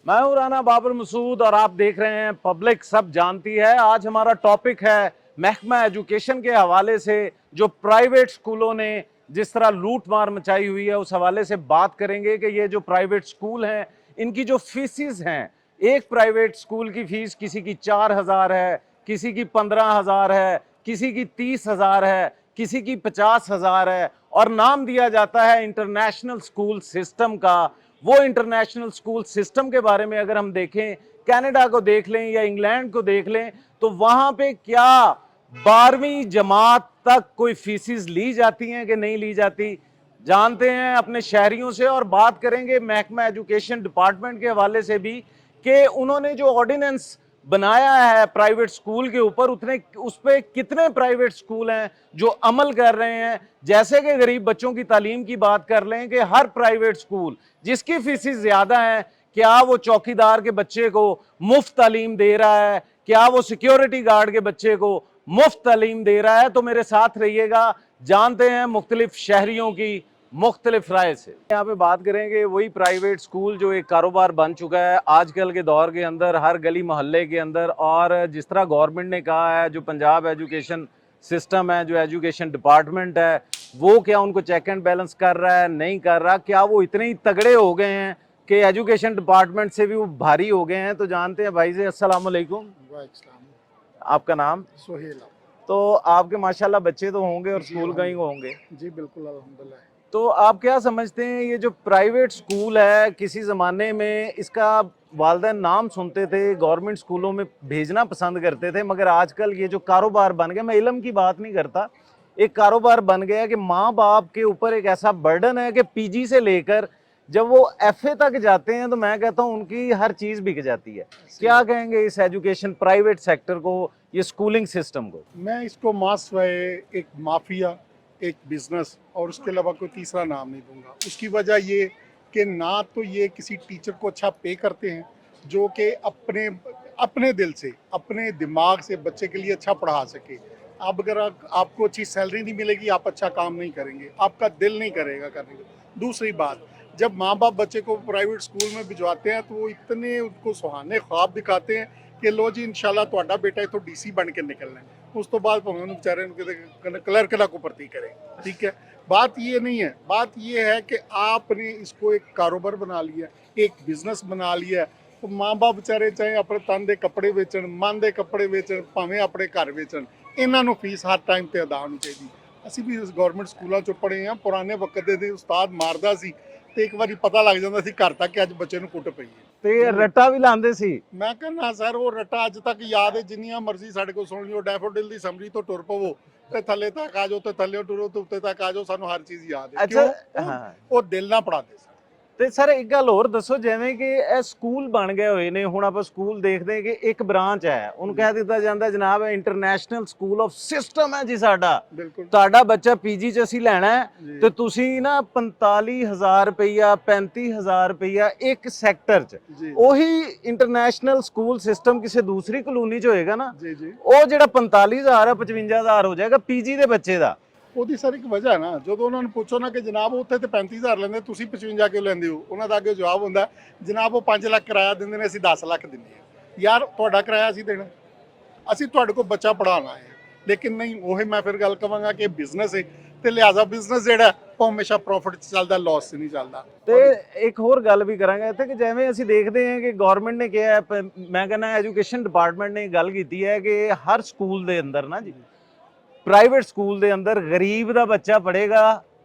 मैं हूं राना बाबर मसूद और आप देख रहे हैं पब्लिक सब जानती है। आज हमारा टॉपिक है महकमा एजुकेशन के हवाले से जो प्राइवेट स्कूलों ने जिस तरह लूट मार मचाई हुई है, उस हवाले से बात करेंगे कि ये जो प्राइवेट स्कूल हैं इनकी जो फीसिस हैं, एक प्राइवेट स्कूल की फीस किसी की 4,000 है, किसी की 15,000 है, किसी की 30,000 है, किसी की 50,000 है और नाम दिया जाता है इंटरनेशनल स्कूल सिस्टम का। वो इंटरनेशनल स्कूल सिस्टम के बारे में अगर हम देखें, कनाडा को देख लें या इंग्लैंड को देख लें, तो वहां पे क्या 12वीं जमात तक कोई फीसिस ली जाती हैं कि नहीं ली जाती, जानते हैं अपने शहरियों से। और बात करेंगे महकमा एजुकेशन डिपार्टमेंट के हवाले से भी कि उन्होंने जो ऑर्डिनेंस बनाया है प्राइवेट स्कूल के ऊपर, उतने उस पर कितने प्राइवेट स्कूल हैं जो अमल कर रहे हैं। जैसे कि गरीब बच्चों की तालीम की बात कर लें कि हर प्राइवेट स्कूल जिसकी फीसिस ज्यादा है, क्या वो चौकीदार के बच्चे को मुफ्त तालीम दे रहा है, क्या वो सिक्योरिटी गार्ड के बच्चे को मुफ्त तालीम दे रहा है। तो मेरे साथ रहिएगा, जानते हैं मुख्तलिफ शहरियों की मुख्तलिफ राय से। यहाँ पे बात करेंगे वही प्राइवेट स्कूल जो एक कारोबार बन चुका है आजकल के दौर के अंदर, हर गली मोहल्ले के अंदर। और जिस तरह गवर्नमेंट ने कहा है, जो पंजाब एजुकेशन सिस्टम है, जो एजुकेशन डिपार्टमेंट है, वो क्या उनको चेक एंड बैलेंस कर रहा है, नहीं कर रहा, क्या वो इतने ही तगड़े हो गए हैं कि एजुकेशन डिपार्टमेंट से भी वो भारी हो गए हैं। तो जानते हैं भाई से। अस्सलाम वालेकुम। आपका नाम? सोहेल। तो आपके माशाल्लाह बच्चे तो होंगे और स्कूल गोइंग होंगे। जी बिल्कुल, अल्हम्दुलिल्लाह। तो आप क्या समझते हैं, ये जो प्राइवेट स्कूल है, किसी ज़माने में इसका वालिदैन नाम सुनते थे, गवर्नमेंट स्कूलों में भेजना पसंद करते थे, मगर आजकल ये जो कारोबार बन गया, मैं इल्म की बात नहीं करता, एक कारोबार बन गया कि माँ बाप के ऊपर एक ऐसा बर्डन है कि पीजी से लेकर जब वो एफए तक जाते हैं तो मैं कहता हूँ उनकी हर चीज़ बिक जाती है। क्या कहेंगे इस एजुकेशन प्राइवेट सेक्टर को, ये स्कूलिंग सिस्टम को? मैं इसको मास व एक माफिया, एक बिजनेस और उसके अलावा कोई तीसरा नाम नहीं दूंगा। उसकी वजह ये कि ना तो ये किसी टीचर को अच्छा पे करते हैं जो कि अपने अपने दिल से, अपने दिमाग से बच्चे के लिए अच्छा पढ़ा सके। अब अगर आपको अच्छी सैलरी नहीं मिलेगी, आप अच्छा काम नहीं करेंगे, आपका दिल नहीं करेगा करने का। दूसरी बात, जब माँ बाप बच्चे को प्राइवेट स्कूल में भिजवाते हैं तो वो इतने उनको सुहाने ख्वाब दिखाते हैं कि लो जी इंशाल्लाह ਤੁਹਾਡਾ बेटा इतो डीसी बन के निकलना है। उस तो बाद भावें उन्होंने बेचारे क्लर्क ना को भर्ती करें। ठीक है, बात ये नहीं है। बात ये है कि आपने इसको एक कारोबार बना लिया, एक बिजनेस बना लिया। तो माँ बाप बेचारे चाहे अपने तन के कपड़े बेचण, मन के कपड़े बेचण, भावें अपने घर बेचण, इन्हों फीस हर टाइम पर अदा होनी चाहिए। ਅਸੀਂ ਵੀ ਗਵਰਨਮੈਂਟ ਸਕੂਲਾਂ ਚੋਂ ਪੜ੍ਹੇ ਹਾਂ। ਪੁਰਾਣੇ ਵਕਤ ਦੇ ਉਸਤਾਦ ਮਾਰਦਾ ਸੀ ਤੇ ਇੱਕ ਵਾਰੀ ਪਤਾ ਲੱਗ ਜਾਂਦਾ ਸੀ ਘਰ ਤੱਕ ਕਿ ਅੱਜ ਬੱਚੇ ਨੂੰ ਕੁੱਟ ਪਈ ਹੈ। ਤੇ ਰੱਟਾ ਵੀ ਲਾਉਂਦੇ ਸੀ। ਮੈਂ ਕਹਿੰਦਾ ਸਰ ਉਹ ਰੱਟਾ ਅੱਜ ਤੱਕ ਯਾਦ ਹੈ। ਜਿੰਨੀਆਂ ਮਰਜ਼ੀ ਸਾਡੇ ਕੋਲ ਸੁਣ ਲਿਓ, ਡੈਫੋਡਿਲ ਦੀ ਸਮਰੀ ਤੋਂ ਟੁਰ ਪਵੋ ਤੇ ਥੱਲੇ ਤੱਕ ਆ ਜਾਓ, ਤੇ ਥੱਲੇ ਟੁਰੋ ਤੇ ਉੱਤੇ ਤੱਕ ਆ ਜਾਓ, ਸਾਨੂੰ ਹਰ ਚੀਜ਼ ਯਾਦ ਹੈ। ਅੱਛਾ, ਕਿਉਂ? ਹਾਂ। ਉਹ ਦਿਲ ਨਾਲ ਪੜਾਉਂਦੇ ਸੀ। ਤੇ ਸਰ ਇੱਕ ਗੱਲ ਹੋਰ ਦੱਸੋ, ਜਿਵੇਂ ਕਿ ਇਹ ਸਕੂਲ ਬਣ ਗਏ ਹੋਏ ਨੇ, ਹੁਣ ਆਪਾਂ ਸਕੂਲ ਦੇਖਦੇ ਕਿ ਇੱਕ ਬ੍ਰਾਂਚ ਹੈ, ਉਹਨੂੰ ਕਹਿ ਦਿੱਤਾ ਜਾਂਦਾ ਜਨਾਬ ਇੰਟਰਨੈਸ਼ਨਲ ਸਕੂਲ ਆਫ ਸਿਸਟਮ ਹੈ ਜੀ ਸਾਡਾ। ਬਿਲਕੁਲ। ਤੁਹਾਡਾ ਬੱਚਾ ਪੀਜੀ ਚ ਅਸੀਂ ਲੈਣਾ ਹੈ ਤੇ ਤੁਸੀਂ ਨਾ 45,000 ਰੁਪਈਆ 35,000 ਰੁਪਈਆ ਇੱਕ ਸੈਕਟਰ ਚ, ਉਹੀ ਇੰਟਰਨੈਸ਼ਨਲ ਸਕੂਲ ਸਿਸਟਮ ਕਿਸੇ ਦੂਸਰੀ ਕਲੋਨੀ ਚ ਹੋਏਗਾ ਨਾ, ਉਹ ਜਿਹੜਾ 45,000 ਹੈ 55,000 ਹੋ ਜਾਏਗਾ ਪੀਜੀ ਦੇ ਬੱਚੇ ਦਾ। ਉਹਦੀ ਸਰ ਇੱਕ ਵਜ੍ਹਾ ਨਾ, ਜਦੋਂ ਉਹਨਾਂ ਨੂੰ ਪੁੱਛੋ ਨਾ ਕਿ ਜਨਾਬ ਉੱਥੇ ਤੇ 35,000 ਲੈਂਦੇ, ਤੁਸੀਂ 55 ਕਿਉਂ ਲੈਂਦੇ ਹੋ, ਉਹਨਾਂ ਦਾ ਅੱਗੇ ਜਵਾਬ ਹੁੰਦਾ ਜਨਾਬ ਉਹ 5 ਲੱਖ ਕਿਰਾਇਆ ਦਿੰਦੇ ਨੇ, ਅਸੀਂ 10 ਲੱਖ ਦਿੰਦੇ ਹਾਂ। ਯਾਰ ਤੁਹਾਡਾ ਕਿਰਾਇਆ ਅਸੀਂ ਦੇਣਾ, ਅਸੀਂ ਤੁਹਾਡੇ ਕੋਲ ਬੱਚਾ ਪੜ੍ਹਾਉਣਾ ਹੈ। ਲੇਕਿਨ ਨਹੀਂ, ਉਹੀ ਮੈਂ ਫਿਰ ਗੱਲ ਕਵਾਂਗਾ ਕਿ ਬਿਜ਼ਨਸ ਹੈ ਤੇ ਲਿਹਾਜ਼ਾ ਬਿਜ਼ਨਸ ਜਿਹੜਾ ਉਹ ਹਮੇਸ਼ਾ ਪ੍ਰੋਫਿਟ 'ਚ ਚੱਲਦਾ, ਲਾਸ 'ਚ ਨਹੀਂ ਚੱਲਦਾ। ਤੇ ਇੱਕ ਹੋਰ ਗੱਲ ਵੀ ਕਰਾਂਗੇ ਇੱਥੇ ਕਿ ਜਿਵੇਂ ਅਸੀਂ ਦੇਖਦੇ ਹਾਂ ਕਿ ਗਵਰਨਮੈਂਟ ਨੇ ਕਿਹਾ, ਮੈਂ ਕਹਿੰਦਾ ਐਜੂਕੇਸ਼ਨ ਡਿਪਾਰਟਮੈਂਟ ਨੇ ਗੱਲ ਕੀਤੀ ਹੈ ਕਿ ਹਰ ਸਕੂਲ ਦੇ ਅੰਦਰ ਨਾ ਜੀ, ਪ੍ਰਾਈਵੇਟ ਸਕੂਲ ਦੇ ਅੰਦਰ ਗਰੀਬ ਦਾ ਬੱਚਾ ਪੜ੍ਹੇਗਾ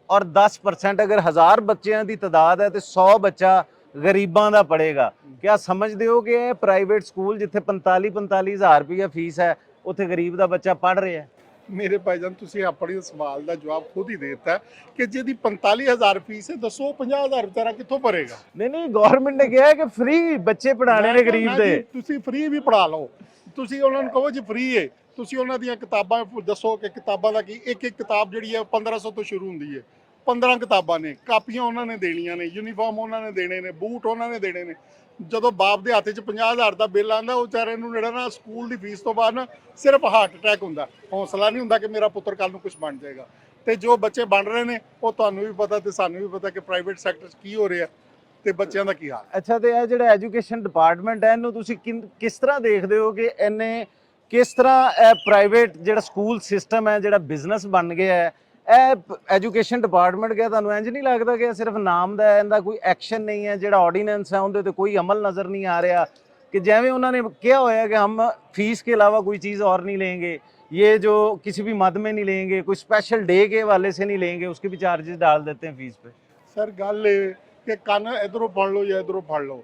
ਔਰ 10% ਅਗਰ 1000 ਬੱਚਿਆਂ ਦੀ ਤਾਦਾਦ ਹੈ ਤੇ 100 ਬੱਚਾ ਗਰੀਬਾਂ ਦਾ ਪੜ੍ਹੇਗਾ। ਕਿਆ ਸਮਝਦੇ ਹੋ ਕਿ ਇਹ ਪ੍ਰਾਈਵੇਟ ਸਕੂਲ ਜਿੱਥੇ 45,000 ਰੁਪਈਆ ਫੀਸ ਹੈ, ਉੱਥੇ ਗਰੀਬ ਦਾ ਬੱਚਾ ਪੜ੍ਹ ਰਿਹਾ ਹੈ? ਮੇਰੇ ਭਾਈਜਾਨ ਤੁਸੀਂ ਆਪਣੇ ਸਵਾਲ ਦਾ ਜਵਾਬ ਖੁਦ ਹੀ ਦੇ ਦਿੱਤਾ ਕਿ ਜਿਹਦੀ 45,000 ਫੀਸ ਹੈ, ਦੱਸੋ 50,000 ਵਿਚਾਰਾ ਕਿੱਥੋਂ ਭਰੇਗਾ? ਨਹੀਂ, ਗਵਰਨਮੈਂਟ ਨੇ ਕਿਹਾ ਕਿ ਫ੍ਰੀ ਬੱਚੇ ਪੜ੍ਹਾਣੇ ਨੇ ਗਰੀਬ ਦੇ। ਤੁਸੀਂ ਫ੍ਰੀ ਵੀ ਪੜ੍ਹਾ ਲਓ, ਤੁਸੀਂ ਉਹਨਾਂ ਨੂੰ ਕਹੋ ਜੀ ਫ੍ਰੀ ਹੈ। ਤੁਸੀਂ ਉਹਨਾਂ ਦੀਆਂ ਕਿਤਾਬਾਂ ਦੱਸੋ ਕਿ ਕਿਤਾਬਾਂ ਦਾ ਕੀ, ਇੱਕ ਕਿਤਾਬ ਜਿਹੜੀ ਹੈ 1500 ਤੋਂ ਸ਼ੁਰੂ ਹੁੰਦੀ ਹੈ। 15 ਕਿਤਾਬਾਂ ਨੇ, ਕਾਪੀਆਂ ਉਹਨਾਂ ਨੇ ਦੇਣੀਆਂ ਨੇ, ਯੂਨੀਫਾਰਮ ਉਹਨਾਂ ਨੇ ਦੇਣੇ ਨੇ, ਬੂਟ ਉਹਨਾਂ ਨੇ ਦੇਣੇ ਨੇ। ਜਦੋਂ ਬਾਪ ਦੇ ਹੱਥ 'ਚ 50,000 ਦਾ ਬਿੱਲ ਆਉਂਦਾ, ਉਹ ਵਿਚਾਰੇ ਨੂੰ ਜਿਹੜਾ ਨਾ ਸਕੂਲ ਦੀ ਫੀਸ ਤੋਂ ਬਾਅਦ ਨਾ ਸਿਰਫ ਹਾਰਟ ਅਟੈਕ ਹੁੰਦਾ, ਹੌਸਲਾ ਨਹੀਂ ਹੁੰਦਾ ਕਿ ਮੇਰਾ ਪੁੱਤਰ ਕੱਲ ਨੂੰ ਕੁਝ ਬਣ ਜਾਏਗਾ। ਤੇ ਜੋ ਬੱਚੇ ਬਣ ਰਹੇ ਨੇ ਉਹ ਤੁਹਾਨੂੰ ਵੀ ਪਤਾ ਤੇ ਸਾਨੂੰ ਵੀ ਪਤਾ ਕਿ ਪ੍ਰਾਈਵੇਟ ਸੈਕਟਰ 'ਚ ਕੀ ਹੋ ਰਿਹਾ। ਤੇ ਬੱਚਿਆਂ ਦਾ ਕੀ ਹਾਲ ਹੈ। ਅੱਛਾ, ਤੇ ਇਹ ਜਿਹੜਾ ਐਜੂਕੇਸ਼ਨ ਡਿਪਾਰਟਮੈਂਟ ਹੈ ਇਹਨੂੰ ਤੁਸੀਂ ਕਿਸ ਤਰ੍ਹਾਂ ਦੇਖਦੇ ਹੋ ਕਿ ਇਹਨੇ ਕਿਸ ਤਰ੍ਹਾਂ ਇਹ ਪ੍ਰਾਈਵੇਟ ਜਿਹੜਾ ਸਕੂਲ ਸਿਸਟਮ ਹੈ ਜਿਹੜਾ ਬਿਜ਼ਨਸ ਬਣ ਗਿਆ ਹੈ, ਇਹ ਐਜੂਕੇਸ਼ਨ ਡਿਪਾਰਟਮੈਂਟ ਗਿਆ, ਤੁਹਾਨੂੰ ਇੰਜ ਨਹੀਂ ਲੱਗਦਾ ਕਿ ਇਹ ਸਿਰਫ ਨਾਮ ਦਾ ਹੈ, ਇਹਦਾ ਕੋਈ ਐਕਸ਼ਨ ਨਹੀਂ ਹੈ, ਜਿਹੜਾ ਆਰਡੀਨੈਂਸ ਹੈ ਉਹਦੇ ਤੇ ਕੋਈ ਅਮਲ ਨਜ਼ਰ ਨਹੀਂ ਆ ਰਿਹਾ कि जैसे उन्होंने किया हुआ है कि हम फीस के अलावा कोई चीज़ और नहीं लेंगे, ये जो किसी भी मद में नहीं लेंगे, कोई स्पेशल डे के वाले से नहीं लेंगे, उसके भी चार्जेस डाल देते हैं फीस पे। ਸਰ ਗੱਲ ਇਹ ਕਿ ਕੰਨ ਇਧਰੋਂ ਫੜ ਲਓ ਜਾਂ ਇਧਰੋਂ ਫੜ ਲਓ,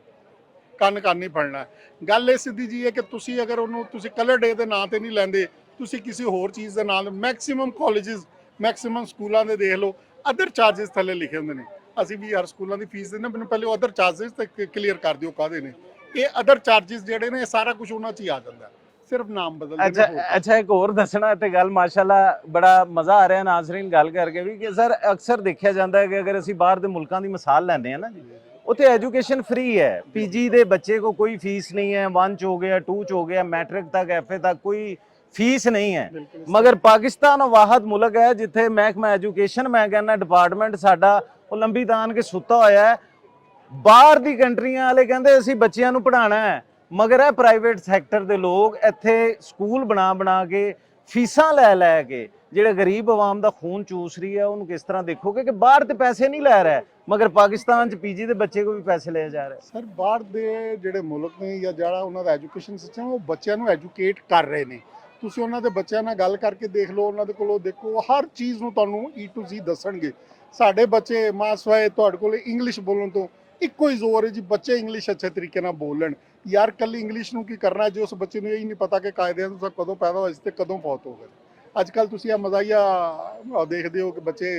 ਕੰਨ ਨਹੀਂ ਫੜਨਾ ਹੈ। ਗੱਲ ਇਹ ਸਿੱਧੀ ਜੀ ਹੈ ਕਿ ਤੁਸੀਂ ਅਗਰ ਉਹਨੂੰ ਤੁਸੀਂ ਕਲਰ ਡੇ ਦੇ ਨਾਂ ਤੇ ਨਹੀਂ ਲੈਂਦੇ, ਤੁਸੀਂ ਕਿਸੇ ਹੋਰ ਚੀਜ਼ ਦੇ ਨਾਲ, ਮੈਕਸਿਮਮ ਕਾਲਜਸ ਮੈਕਸਿਮਮ ਸਕੂਲਾਂ ਦੇ ਦੇਖ ਲਓ ਅਦਰ ਚਾਰजेस ਥੱਲੇ ਲਿਖੇ ਹੁੰਦੇ ਨੇ। ਅਸੀਂ ਵੀ ਹਰ ਸਕੂਲਾਂ ਦੀ ਫੀਸ ਦਿੰਦੇ, ਮੈਨੂੰ ਪਹਿਲੇ ਅਦਰ ਚਾਰजेस ਤੇ ਕਲੀਅਰ ਕਰ ਦਿਓ ਕਾਹਦੇ ਨੇ ਇਹ ਅਦਰ ਚਾਰजेस ਜਿਹੜੇ ਨੇ, ਸਾਰਾ ਕੁਝ ਉਹਨਾਂ 'ਚ ਹੀ ਆ ਜਾਂਦਾ, ਸਿਰਫ ਨਾਮ ਬਦਲਦੇ ਨੇ। अच्छा एक और दसना ते गल माशाल्लाह बड़ा मज़ा आ रहा है नाज़रीन गल करके भी कि सर अक्सर देखा जाता है कि अगर ਅਸੀਂ ਬਾਹਰ ਦੇ ਮੁਲਕਾਂ ਦੀ ਮਿਸਾਲ ਲੈਂਦੇ ਆ ਨਾ ਜੀ, ਉੱਥੇ ਐਜੂਕੇਸ਼ਨ ਫ੍ਰੀ ਹੈ, ਪੀਜੀ ਦੇ ਬੱਚੇ को कोई फीस नहीं है, 1 ਚ ਹੋ ਗਿਆ 2 ਚ ਹੋ ਗਿਆ मैट्रिक तक एफए तक कोई फीस नहीं है। मगर पाकिस्तान वाहद मुल्क है जिथे महकमा एजुकेशन मैं कहना डिपार्टमेंट साडा ਉਹ ਲੰਬੀ ਤਾਨ ਕੇ ਸੁੱਤਾ ਹੋਇਆ ਹੈ। ਬਾਹਰ ਦੀ ਕੰਟਰੀਆਂ ਵਾਲੇ ਕਹਿੰਦੇ ਅਸੀਂ ਬੱਚਿਆਂ ਨੂੰ ਪੜ੍ਹਾਉਣਾ ਹੈ, ਮਗਰ ਇਹ ਪ੍ਰਾਈਵੇਟ ਸੈਕਟਰ ਦੇ ਲੋਕ ਇੱਥੇ ਸਕੂਲ ਬਣਾ ਕੇ ਫੀਸਾਂ ਲੈ ਕੇ ਜਿਹੜੇ ਗਰੀਬ ਆਵਾਮ ਦਾ ਖੂਨ ਚੂਸ ਰਹੀ ਹੈ ਉਹਨੂੰ ਕਿਸ ਤਰ੍ਹਾਂ ਦੇਖੋਗੇ ਕਿ ਬਾਹਰ ਤੇ ਪੈਸੇ ਨਹੀਂ ਲੈ ਰਿਹਾ ਮਗਰ ਪਾਕਿਸਤਾਨ ਚ ਪੀਜੀ ਦੇ ਬੱਚੇ ਕੋ ਵੀ ਪੈਸੇ ਲਏ ਜਾ ਰਹੇ। ਸਰ ਬਾਹਰ ਦੇ ਜਿਹੜੇ ਮੁਲਕ ਨੇ ਜਾਂ ਜਿਹੜਾ ਉਹਨਾਂ ਦਾ ਐਜੂਕੇਸ਼ਨ ਸਿਸਟਮ, ਉਹ ਬੱਚਿਆਂ ਨੂੰ ਐਜੂਕੇਟ ਕਰ ਰਹੇ ਨੇ। ਤੁਸੀਂ ਉਹਨਾਂ ਦੇ ਬੱਚਿਆਂ ਨਾਲ ਗੱਲ ਕਰਕੇ ਦੇਖ ਲਓ, ਉਹਨਾਂ ਦੇ ਕੋਲੋਂ ਦੇਖੋ, ਹਰ ਚੀਜ਼ ਨੂੰ ਤੁਹਾਨੂੰ E to Z ਦੱਸਣਗੇ। ਸਾਡੇ ਬੱਚੇ ਮਾਸਵਾਏ ਤੁਹਾਡੇ ਕੋਲ ਇੰਗਲਿਸ਼ ਬੋਲਣ ਤੋਂ ਇੱਕੋ ਹੀ ਜ਼ੋਰ ਹੈ ਜੀ, ਬੱਚੇ ਇੰਗਲਿਸ਼ ਅੱਛੇ ਤਰੀਕੇ ਨਾਲ ਬੋਲ ਲੈਣ। ਯਾਰ ਕੱਲੀ ਇੰਗਲਿਸ਼ ਨੂੰ ਕੀ ਕਰਨਾ ਜੇ ਉਸ ਬੱਚੇ ਨੂੰ ਇਹ ਨਹੀਂ ਪਤਾ ਕਿ ਕਾਇਦੇ ਅਨੁਸਾਰ ਕਦੋਂ ਪੈਦਾ ਹੋਇਆ ਸੀ ਤੇ ਕਦੋਂ ਫੌਤ ਹੋ ਗਏ। ਅੱਜ ਕੱਲ ਤੁਸੀਂ ਇਹ ਮਜ਼ਾਈਆ ਦੇਖਦੇ ਹੋ ਕਿ ਬੱਚੇ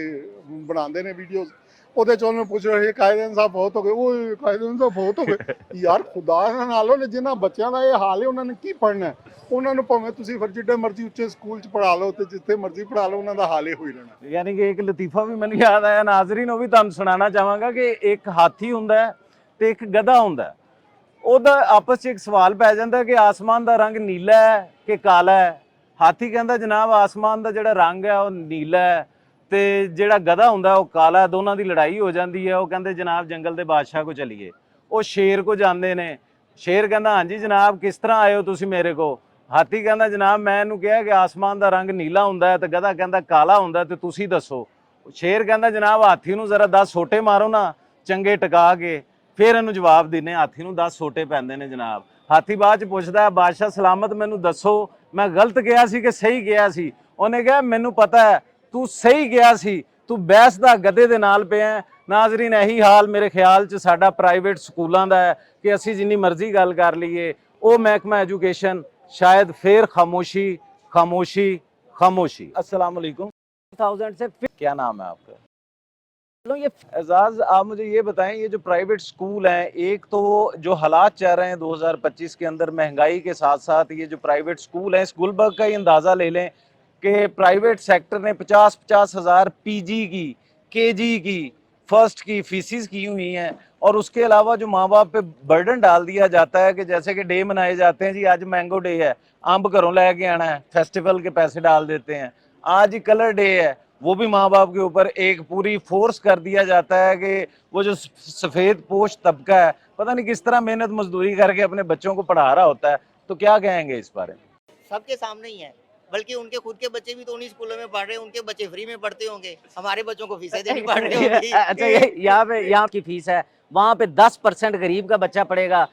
ਬਣਾਉਂਦੇ ਨੇ ਵੀਡੀਓਜ਼, ਉਹਦੇ ਚ ਉਹਨੂੰ ਪੁੱਛ ਰਹੇ ਕਾਇਦੇ ਅਨੁਸਾਰ ਫੌਤ ਹੋ ਗਏ, ਉਹ ਕਾਇਦੇ ਅਨੁਸਾਰ ਫੌਤ ਹੋ ਗਏ। ਯਾਰ ਖੁਦਾ ਨਾਲੋਂ ਨੇ ਜਿਨ੍ਹਾਂ ਬੱਚਿਆਂ ਦਾ ਇਹ ਹਾਲ ਹੈ ਉਹਨਾਂ ਨੇ ਕੀ ਪੜ੍ਹਨਾ? ਉਹਨਾਂ ਨੂੰ ਭਾਵੇਂ ਤੁਸੀਂ ਫਿਰ ਜਿੱਡੇ ਮਰਜ਼ੀ ਉੱਚੇ ਸਕੂਲ ਚ ਪੜ੍ਹਾ ਲਓ ਤੇ ਜਿੱਥੇ ਮਰਜ਼ੀ ਪੜ੍ਹਾ ਲਓ, ਉਹਨਾਂ ਦਾ ਹਾਲ ਇਹ ਹੋਈ ਰਹਿਣਾ। ਯਾਨੀ ਕਿ ਇੱਕ ਲਤੀਫਾ ਵੀ ਮੈਨੂੰ ਯਾਦ ਆਇਆ ਨਾਜ਼ਰੀਨ, ਉਹ ਵੀ ਤੁਹਾਨੂੰ ਸੁਣਾਉਣਾ ਚਾਹਾਂਗਾ ਕਿ ਇੱਕ ਹਾਥੀ ਹੁੰਦਾ ਹੈ ਤੇ ਇੱਕ ਗਧਾ ਹੁੰਦਾ ਹੈ। ਉਹਦਾ ਆਪਸ 'ਚ ਇੱਕ ਸਵਾਲ ਪੈ ਜਾਂਦਾ ਕਿ ਆਸਮਾਨ ਦਾ ਰੰਗ ਨੀਲਾ ਹੈ ਕਿ ਕਾਲਾ ਹੈ। ਹਾਥੀ ਕਹਿੰਦਾ ਜਨਾਬ ਆਸਮਾਨ ਦਾ ਜਿਹੜਾ ਰੰਗ ਹੈ ਉਹ ਨੀਲਾ ਹੈ ਤੇ ਜਿਹੜਾ ਗਧਾ ਹੁੰਦਾ ਉਹ ਕਾਲਾ ਹੈ। ਦੋਨਾਂ ਦੀ ਲੜਾਈ ਹੋ ਜਾਂਦੀ ਹੈ। ਉਹ ਕਹਿੰਦੇ ਜਨਾਬ ਜੰਗਲ ਦੇ ਬਾਦਸ਼ਾਹ ਕੋ ਚਲੀਏ। ਉਹ ਸ਼ੇਰ ਕੋ ਜਾਂਦੇ ਨੇ। ਸ਼ੇਰ ਕਹਿੰਦਾ ਹਾਂਜੀ ਜਨਾਬ ਕਿਸ ਤਰ੍ਹਾਂ ਆਏ ਹੋ ਤੁਸੀਂ ਮੇਰੇ ਕੋ? ਹਾਥੀ ਕਹਿੰਦਾ ਜਨਾਬ ਮੈਂ ਇਹਨੂੰ ਕਿਹਾ ਕਿ ਆਸਮਾਨ ਦਾ ਰੰਗ ਨੀਲਾ ਹੁੰਦਾ ਹੈ ਤੇ ਗਧਾ ਕਹਿੰਦਾ ਕਾਲਾ ਹੁੰਦਾ ਤੇ ਤੁਸੀਂ ਦੱਸੋ। ਸ਼ੇਰ ਕਹਿੰਦਾ ਜਨਾਬ ਹਾਥੀ ਨੂੰ ਜ਼ਰਾ 10 ਸੋਟੇ ਮਾਰੋ ਨਾ ਚੰਗੇ ਟਿਕਾ ਕੇ, ਫਿਰ ਇਹਨੂੰ ਜਵਾਬ ਦਿੰਨੇ। ਹਾਥੀ ਨੂੰ 10 ਸੋਟੇ ਪੈਂਦੇ ਨੇ ਜਨਾਬ। ਹਾਥੀ ਬਾਅਦ ਚ ਪੁੱਛਦਾ ਬਾਦਸ਼ਾਹ ਸਲਾਮਤ ਮੈਨੂੰ ਦੱਸੋ ਮੈਂ ਗਲਤ ਗਿਆ ਸੀ ਕਿ ਸਹੀ ਗਿਆ ਸੀ? ਉਹਨੇ ਕਿਹਾ ਮੈਨੂੰ ਪਤਾ ਹੈ ਤੂੰ ਸਹੀ ਗਿਆ ਸੀ, ਤੂੰ ਬਹਿਸ ਦਾ ਗਧੇ ਦੇ ਨਾਲ ਪਿਆ। ਨਾਜ਼ਰੀਨ ਇਹੀ ਹਾਲ ਮੇਰੇ ਖਿਆਲ ਚ ਸਾਡਾ ਪ੍ਰਾਈਵੇਟ ਸਕੂਲਾਂ ਦਾ ਹੈ ਕਿ ਅਸੀਂ ਜਿੰਨੀ ਮਰਜ਼ੀ ਗੱਲ ਕਰ ਲਈਏ ਉਹ ਮਹਿਕਮਾ ਐਜੂਕੇਸ਼ਨ शायद फिर खामोशी खामोशी खामोशी। अस्सलाम वालेकुम। 2000 से फिर क्या नाम है आपका? चलो ये एजाज आप मुझे ये बताएं, ये जो प्राइवेट स्कूल हैं, एक तो जो हालात चल रहे हैं 2025 के अंदर महंगाई के साथ साथ ये जो प्राइवेट स्कूल हैं, इस गुलबर्ग का ही अंदाज़ा ले लें कि प्राइवेट सेक्टर ने 50-50 हज़ार PG की, KG की, फर्स्ट की फीसिस की हुई हैं और उसके अलावा जो माँ बाप पे बर्डन डाल दिया जाता है कि जैसे कि डे मनाए जाते हैं जी, आज मैंगो डे है अंब घरों लेके आना है, फेस्टिवल के पैसे डाल देते हैं। आज ही कलर डे है, वो भी माँ बाप के ऊपर एक पूरी फोर्स कर दिया जाता है कि वो जो सफ़ेद पोश तबका है पता नहीं किस तरह मेहनत मजदूरी करके अपने बच्चों को पढ़ा रहा होता है। तो क्या कहेंगे इस बारे में? सबके सामने ही है, बल्कि उनके खुद के बच्चे भी तो उन्हीं स्कूलों में पढ़ रहे हैं, उनके बच्चे फ्री में पढ़ते होंगे, हमारे बच्चों को फीसें देनी पड़ रही होगी। अच्छा यहाँ की फीस है, वहाँ पे 10% गरीब का बच्चा पढ़ेगा।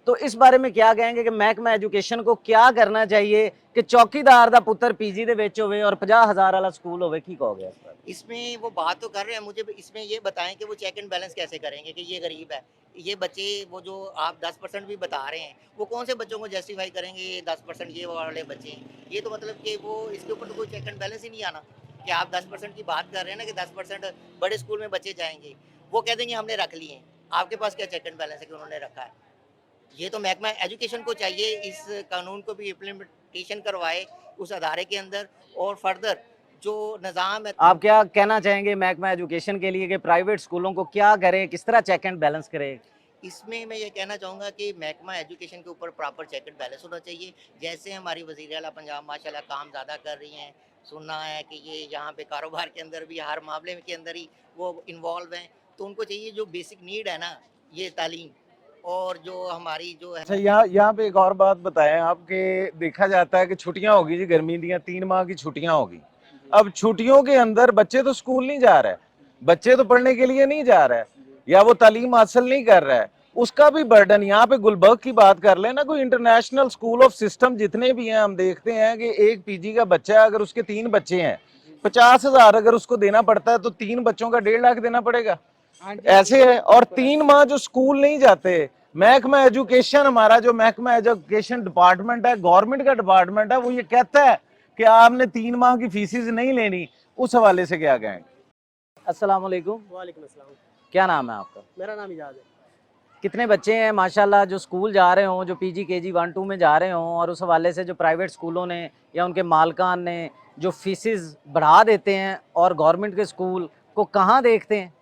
तो इस बारे में क्या कहेंगे कि महकमा एजुकेशन को क्या करना चाहिए कि चौकीदार दा पुत्र पीजी दे विच होवे और 50,000 वाला स्कूल होवे? की कहोगे इस बारे? इसमें वो बात तो कर रहे हैं, मुझे इसमें ये बताएं कि वो चेक एंड बैलेंस कैसे करेंगे कि ये गरीब है, ये बच्चे वो जो आप 10% भी बता रहे हैं वो कौन से बच्चों को जस्टिफाई करेंगे? ये 10% ये वाले बच्चे हैं, ये तो मतलब कि वो इसके ऊपर तो कोई चेक एंड बैलेंस ही नहीं आना कि आप 10% की बात कर रहे हैं ना कि 10% बड़े स्कूल में बच्चे जाएंगे, वो कह देंगे हमने रख लिए हैं। आपके पास क्या चेक एंड बैलेंस है कि उन्होंने रखा है? ये तो महकमा एजुकेशन को चाहिए इस कानून को भी इम्प्लीमेंटेशन करवाए उस अदारे के अंदर, और फर्दर जो निज़ाम है। आप क्या कहना चाहेंगे महकमा एजुकेशन के लिए कि प्राइवेट स्कूलों को क्या करे, किस तरह चेक एंड बैलेंस करे? इसमें मैं ये कहना चाहूँगा कि महकमा एजुकेशन के ऊपर प्रॉपर चेक एंड बैलेंस होना चाहिए। जैसे हमारी वज़ीर आला पंजाब माशाल्लाह काम ज़्यादा कर रही हैं, सुनना है कि ये यहाँ पे कारोबार के अंदर भी हर मामले के अंदर ही वो इन्वॉल्व हैं, तो उनको चाहिए जो बेसिक नीड है ना, ये तालीम और जो हमारी जो है अच्छा, यहाँ पे एक और बात बताएं आप कि देखा जाता है कि छुट्टियां होगी जी, गर्मी दी 3 माह की छुट्टियां होगी। अब छुट्टियों के अंदर बच्चे तो स्कूल नहीं जा रहे, बच्चे तो पढ़ने के लिए नहीं जा रहे, या वो तालीम हासिल नहीं कर रहा है, उसका भी बर्डन। यहाँ पे गुलबर्ग की बात कर लें ना, कोई इंटरनेशनल स्कूल ऑफ सिस्टम जितने भी हैं, हम देखते हैं कि एक पीजी का बच्चा अगर उसके 3 बच्चे हैं, 50,000 अगर उसको देना पड़ता है तो 3 बच्चों का 1.5 लाख देना पड़ेगा। ऐसे है। और 3 माह जो स्कूल नहीं जाते, महकमा एजुकेशन, हमारा जो महकमा एजुकेशन डिपार्टमेंट है, गवर्नमेंट का डिपार्टमेंट है, वो ये कहता है कि आपने 3 माह की फीसिस नहीं लेनी। उस हवाले से क्या कहेंगे? अस्सलाम वालेकुम। वालेकुम अस्सलाम। क्या नाम है आपका? मेरा नाम इजाज़ है। कितने बच्चे हैं माशाल्लाह जो स्कूल जा रहे हों, जो पीजी केजी 1 2 में जा रहे हों, और उस हवाले से जो प्राइवेट स्कूलों ने या उनके मालकान ने जो फीसिस बढ़ा देते हैं और गवर्नमेंट के स्कूल को कहाँ देखते हैं?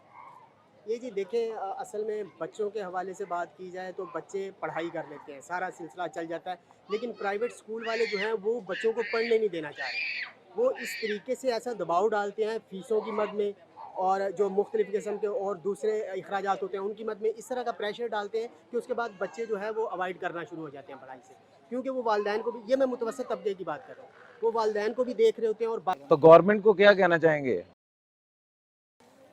ये जी देखें, असल में बच्चों के हवाले से बात की जाए तो बच्चे पढ़ाई कर लेते हैं, सारा सिलसिला चल जाता है, लेकिन प्राइवेट स्कूल वाले जो हैं वो बच्चों को पढ़ने नहीं देना चाह रहे। वो इस तरीके से ऐसा दबाव डालते हैं फ़ीसों की मद में, और जो मुख्तलिफ़ किस्म के और दूसरे अखराजात होते हैं उनकी मद में इस तरह का प्रेशर डालते हैं कि उसके बाद बच्चे जो है वो अवॉइड करना शुरू हो जाते हैं पढ़ाई से, क्योंकि वो वालिदैन को भी, ये मैं मुतवस्सित तबके की बात कर रहा हूँ, वो वालिदैन को भी देख रहे होते हैं। और तो गवर्नमेंट को क्या कहना चाहेंगे?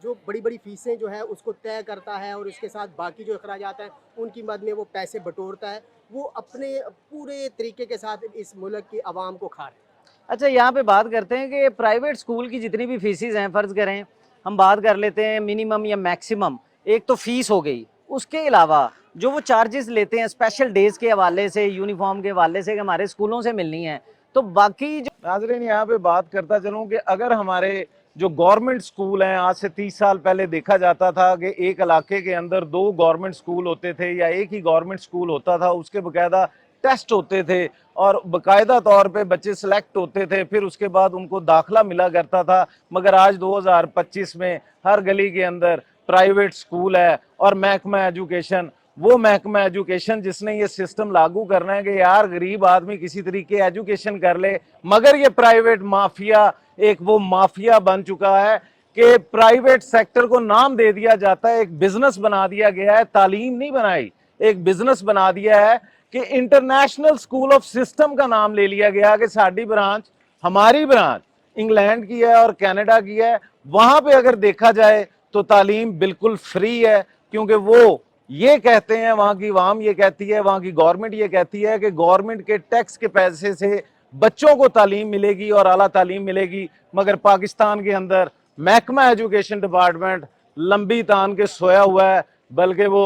जो बड़ी बड़ी फ़ीसें जो है उसको तय करता है और उसके साथ बाकी जो अखराजात हैं उनकी मद में वो पैसे बटोरता है, वो अपने पूरे तरीके के साथ इस मुल्क की आवाम को खा रहे हैं। अच्छा, यहाँ पे बात करते हैं कि प्राइवेट स्कूल की जितनी भी फीसिस हैं, फ़र्ज़ करें हम बात कर लेते हैं मिनिमम या मैक्सिमम, एक तो फ़ीस हो गई, उसके अलावा जो वो चार्जेस लेते हैं स्पेशल डेज़ के हवाले से, यूनिफॉर्म के हवाले से, कि हमारे स्कूलों से मिलनी है, तो बाकी जो नाज़रीन, यहाँ पे बात करता चलूँ कि अगर हमारे जो गवर्नमेंट स्कूल हैं, आज से 30 साल पहले देखा जाता था कि एक इलाके के अंदर 2 गवर्नमेंट स्कूल होते थे या एक ही गवर्नमेंट स्कूल होता था, उसके बाकायदा टेस्ट होते थे और बाकायदा तौर पे बच्चे सिलेक्ट होते थे, फिर उसके बाद उनको दाखला मिला करता था। मगर आज 2025 में हर गली के अंदर प्राइवेट स्कूल है और महकमा एजुकेशन, वो महकमा एजुकेशन जिसने ये सिस्टम लागू करना है कि यार गरीब आदमी किसी तरीके एजुकेशन कर ले, मगर ये प्राइवेट माफिया एक वो माफिया बन चुका है कि प्राइवेट सेक्टर को नाम दे दिया जाता है, एक बिजनेस बना दिया गया है, तालीम नहीं बनाई, एक बिजनेस बना दिया है कि इंटरनेशनल स्कूल ऑफ सिस्टम का नाम ले लिया गया कि साडी ब्रांच, हमारी ब्रांच इंग्लैंड की है और कनाडा की है। वहां पे अगर देखा जाए तो तालीम बिल्कुल फ्री है, क्योंकि वो ये कहते हैं, वहां की आवाम ये कहती है, वहां की गवर्नमेंट ये कहती है कि गवर्नमेंट के टैक्स के पैसे से बच्चों को तालीम मिलेगी और आला तालीम मिलेगी। मगर पाकिस्तान के अंदर महकमा एजुकेशन डिपार्टमेंट लंबी तान के सोया हुआ है, बल्कि वो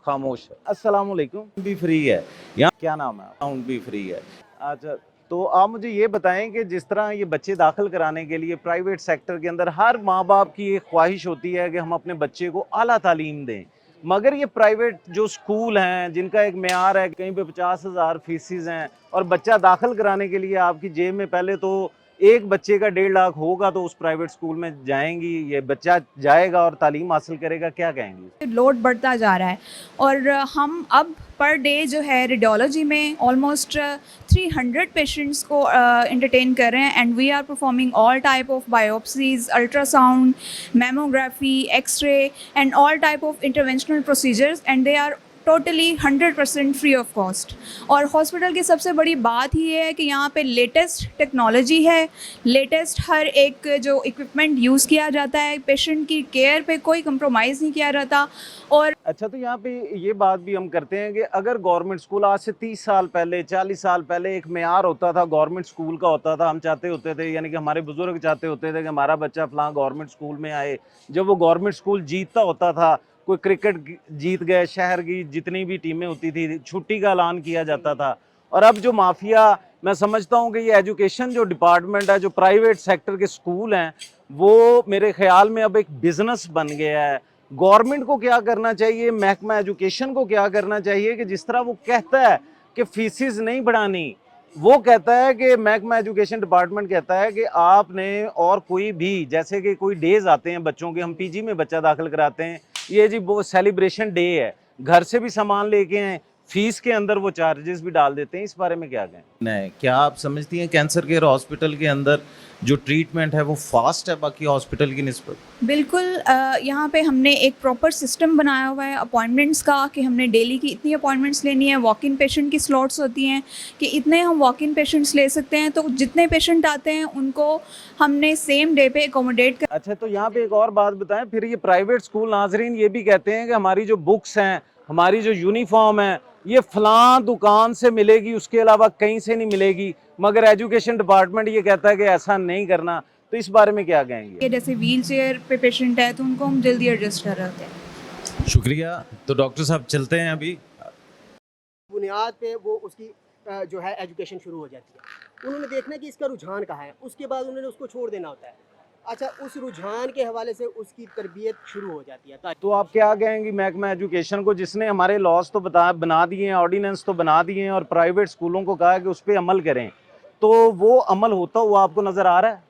खामोश है। अस्सलाम वालेकुम। भी फ्री है यहाँ, क्या नाम है? अकाउंट भी फ्री है। अच्छा, तो आप मुझे ये बताएं कि जिस तरह ये बच्चे दाखिल कराने के लिए प्राइवेट सेक्टर के अंदर हर माँ बाप की एक ख्वाहिश होती है कि हम अपने बच्चे को आला तालीम दें, मगर ये प्राइवेट जो स्कूल हैं जिनका एक मेयार है, कहीं पे 50,000 फीसिस हैं और बच्चा दाखिल कराने के लिए आपकी जेब में पहले तो एक बच्चे का 1.5 लाख होगा तो उस प्राइवेट स्कूल में जाएंगी, ये बच्चा जाएगा और तालीम हासिल करेगा, क्या कहेंगी? लोड बढ़ता जा रहा है और हम अब पर डे जो है रेडियोलॉजी में ऑलमोस्ट 300 पेशेंट्स को एंटरटेन कर रहे हैं, and we are performing all type of biopsies, ultrasound, mammography, x-ray and all type of interventional procedures, and they are totally 100% free of cost. और हॉस्पिटल की सबसे बड़ी बात ही है कि यहाँ पे लेटेस्ट टेक्नोलॉजी है, लेटेस्ट हर एक जो इक्विपमेंट यूज़ किया जाता है, पेशेंट की केयर पे कोई कंप्रोमाइज़ नहीं किया जाता। और अच्छा, तो यहाँ पे ये बात भी हम करते हैं कि अगर गवर्नमेंट स्कूल आज से 30 साल पहले, 40 साल पहले एक मेयार होता था गवर्नमेंट स्कूल का होता था, हम चाहते होते थे, यानी कि हमारे बुजुर्ग चाहते होते थे कि हमारा बच्चा फलां गवर्नमेंट स्कूल में आए। जब वो गवर्नमेंट स्कूल जीतता होता था, कोई क्रिकेट जीत गए, शहर की जितनी भी टीमें होती थी, छुट्टी का ऐलान किया जाता था। और अब जो माफिया, मैं समझता हूँ कि ये एजुकेशन जो डिपार्टमेंट है, जो प्राइवेट सेक्टर के स्कूल हैं, वो मेरे ख्याल में अब एक बिजनेस बन गया है। गवर्नमेंट को क्या करना चाहिए, महकमा एजुकेशन को क्या करना चाहिए कि जिस तरह वो कहता है कि फीसिस नहीं बढ़ानी, वो कहता है कि महकमा एजुकेशन डिपार्टमेंट कहता है कि आपने और कोई भी, जैसे कि कोई डेज आते हैं बच्चों के, हम पीजी में बच्चा दाखिल कराते हैं, ये जी वो सेलिब्रेशन डे है, घर से भी सामान लेके आए, फीस के अंदर वो चार्जेस भी डाल देते हैं, इस बारे में क्या कहें? नहीं, क्या आप समझती हैं कैंसर केयर हॉस्पिटल के अंदर जो ट्रीटमेंट है वो फास्ट है बाकी हॉस्पिटल की निस्बत? बिल्कुल, यहाँ पे हमने एक प्रॉपर सिस्टम बनाया हुआ है अपॉइंटमेंट्स का, कि हमने डेली की इतनी अपॉइंटमेंट्स लेनी है, वॉक इन पेशेंट की स्लॉट्स होती हैं कि इतने हम वॉक इन पेशेंट्स ले सकते हैं, तो जितने पेशेंट आते हैं उनको हमने सेम डे पे एकोमोडेट कर। अच्छा, तो यहाँ पे एक और बात बताएं, फिर ये प्राइवेट स्कूल नाजरीन ये भी कहते हैं कि हमारी जो बुक्स हैं, हमारी जो यूनिफॉर्म है, ये फलां दुकान से मिलेगी, उसके अलावा कहीं से नहीं मिलेगी, मगर एजुकेशन डिपार्टमेंट ये कहता है कि ऐसा नहीं करना, तो इस बारे में क्या कहेंगे? जैसे व्हील चेयर पे पेशेंट है तो उनको हम जल्दी एडजस्ट कर रहे होते हैं। शुक्रिया। तो डॉक्टर साहब चलते हैं अभी। बुनियाद पे वो उसकी जो है एजुकेशन शुरू हो जाती है। उन्होंने देखना है कि इसका रुझान कहाँ है, उसके बाद उन्होंने उसको छोड़ देना होता है। अच्छा, उस रुझान के हवाले से उसकी तरबियत शुरू हो जाती है। तो आप क्या कहेंगी महकमा एजुकेशन को, जिसने हमारे लॉज तो बना दिए हैं, ऑर्डिनेंस तो बना दिए हैं, और प्राइवेट स्कूलों को कहा है कि उस पर अमल करें, तो वो अमल होता हुआ आपको नज़र आ रहा है?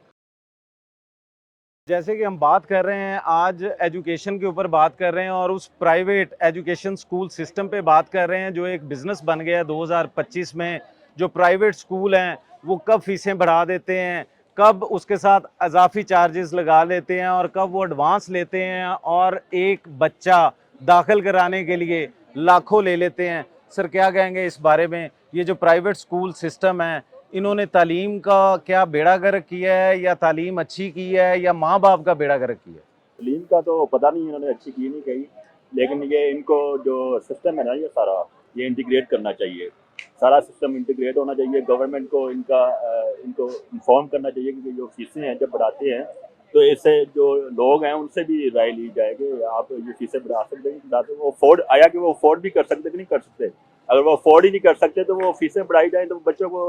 जैसे कि हम बात कर रहे हैं आज एजुकेशन के ऊपर बात कर रहे हैं, और उस प्राइवेट एजुकेशन स्कूल सिस्टम पे बात कर रहे हैं जो एक बिज़नेस बन गया 2025 में। जो प्राइवेट स्कूल हैं वो कब फ़ीसें बढ़ा देते हैं, कब उसके साथ अजाफी चार्जेस लगा लेते हैं, और कब वो एडवांस लेते हैं, और एक बच्चा दाखिल कराने के लिए लाखों ले लेते हैं। सर क्या कहेंगे इस बारे में? ये जो प्राइवेट स्कूल सिस्टम है, इन्होंने तालीम का क्या बेड़ा गर्क किया है, या तालीम अच्छी की है, या माँ बाप का बेड़ा गर्क किया है? तालीम का तो पता नहीं, इन्होंने अच्छी की नहीं कही, लेकिन ये इनको जो सिस्टम है ना, ये सारा ये इंटीग्रेट करना चाहिए। सारा सिस्टम इंटीग्रेट होना चाहिए। गवर्नमेंट को इनको इन्फॉर्म करना चाहिए कि जो फीसें हैं जब बढ़ाते हैं तो इससे जो लोग हैं उनसे भी राय ली जाए कि आप ये फीसें बढ़ा सकते हैं, बढ़ाते वो अफोर्ड आया कि वो अफोर्ड भी कर सकते कि नहीं कर सकते। अगर वो अफोर्ड ही नहीं कर सकते तो वो फीसें बढ़ाई जाए तो बच्चों को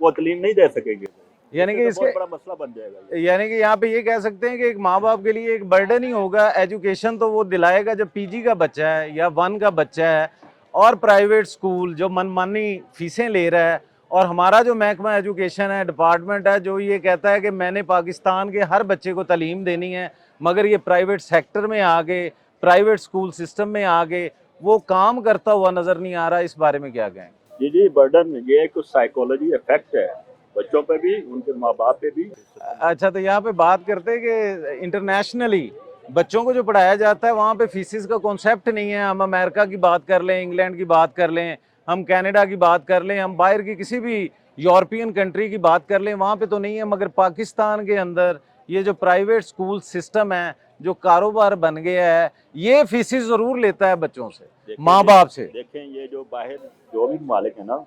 वो तालीम नहीं दे सकेंगे, यानी कि तो इसके बहुत बड़ा मसला बन जाएगा ये। यानी कि यहाँ पे ये कह सकते हैं कि एक माँ बाप के लिए एक बर्डन ही होगा। एजुकेशन तो वो दिलाएगा जब पीजी का बच्चा है या 1 का बच्चा है, और प्राइवेट स्कूल जो मनमानी फीसें ले रहा है, और हमारा जो महकमा एजुकेशन है, डिपार्टमेंट है, जो ये कहता है कि मैंने पाकिस्तान के हर बच्चे को तालीम देनी है, मगर ये प्राइवेट सेक्टर में आगे, प्राइवेट स्कूल सिस्टम में आगे वो काम करता हुआ नज़र नहीं आ रहा। इस बारे में क्या कहें? जी बर्डन ये एक साइकोलॉजी इफेक्ट है बच्चों पे भी, उनके माँ बाप पे भी। अच्छा, तो यहाँ पे बात करते हैं कि इंटरनेशनली बच्चों को जो पढ़ाया जाता है वहाँ पे फीसिस का कॉन्सेप्ट नहीं है। हम अमेरिका की बात कर लें, इंग्लैंड की बात कर लें, हम कनाडा की बात कर लें, हम बाहर की किसी भी यूरोपियन कंट्री की बात कर लें, वहाँ पे तो नहीं है। मगर पाकिस्तान के अंदर ये जो प्राइवेट स्कूल सिस्टम है, जो कारोबार बन गया है, ये फीसिस ज़रूर लेता है बच्चों से, माँ बाप से। देखें ये जो बाहर जो भी मालिक है ना,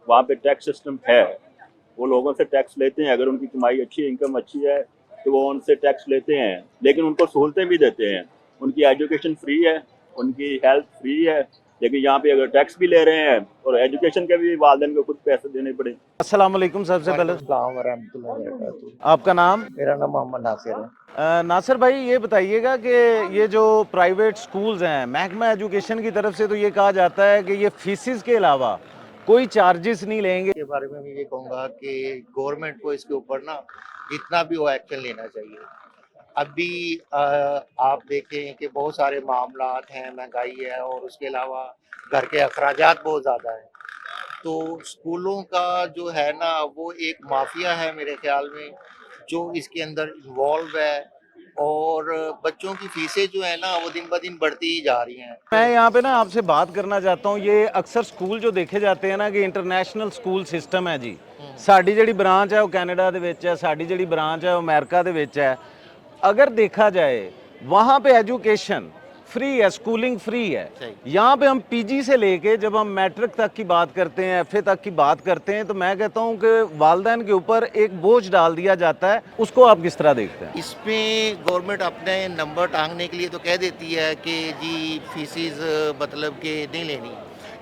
वहाँ पे टैक्स सिस्टम है, वो लोगों से टैक्स लेते हैं। अगर उनकी कमाई अच्छी है, इनकम अच्छी है, तो वो उनसे टैक्स लेते हैं, लेकिन उनको सहूलतें भी देते हैं। उनकी एजुकेशन फ्री है, उनकी हेल्थ फ्री है, लेकिन यहाँ पे अगर टैक्स भी ले रहे हैं और एजुकेशन के भी वालिदैन को खुद पैसे देने पड़े। अस्सलाम वालेकुम। सबसे पहले आपका नाम? मेरा नाम मोहम्मद नासिर है। नासिर भाई, ये बताइएगा कि ये जो प्राइवेट स्कूल्स हैं, महकमा एजुकेशन की तरफ से तो ये कहा जाता है कि ये फीसिस के अलावा कोई चार्जेस नहीं लेंगे। के बारे में मैं ये कहूँगा कि गवर्नमेंट को इसके ऊपर ना जितना भी वो एक्शन लेना चाहिए। अभी आप देखें कि बहुत सारे मामलात हैं, महंगाई है, और उसके अलावा घर के अखराजात बहुत ज़्यादा हैं। तो स्कूलों का जो है ना वो एक माफिया है मेरे ख्याल में, जो इसके अंदर इन्वॉल्व है, और बच्चों की फीसें जो है ना वो दिन ब दिन बढ़ती ही जा रही हैं। मैं यहाँ पे ना आपसे बात करना चाहता हूँ, ये अक्सर स्कूल जो देखे जाते हैं ना कि इंटरनेशनल स्कूल सिस्टम है जी, साड़ी ਜਿਹੜੀ ब्रांच है वो कनाडा ਦੇ ਵਿੱਚ है, साड़ी ਜਿਹੜੀ ब्रांच है वो अमेरिका ਦੇ ਵਿੱਚ है। अगर देखा जाए वहाँ पे एजुकेशन फ्री है, स्कूलिंग फ्री है। यहाँ पे हम पीजी से लेके जब हम मैट्रिक तक की बात करते हैं, एफए तक की बात करते हैं, तो मैं कहता हूँ कि वालिदैन के ऊपर एक बोझ डाल दिया जाता है। उसको आप किस तरह देखते हैं? इसमें गवर्नमेंट अपने नंबर टांगने के लिए तो कह देती है कि जी फीसिस मतलब कि नहीं लेनी,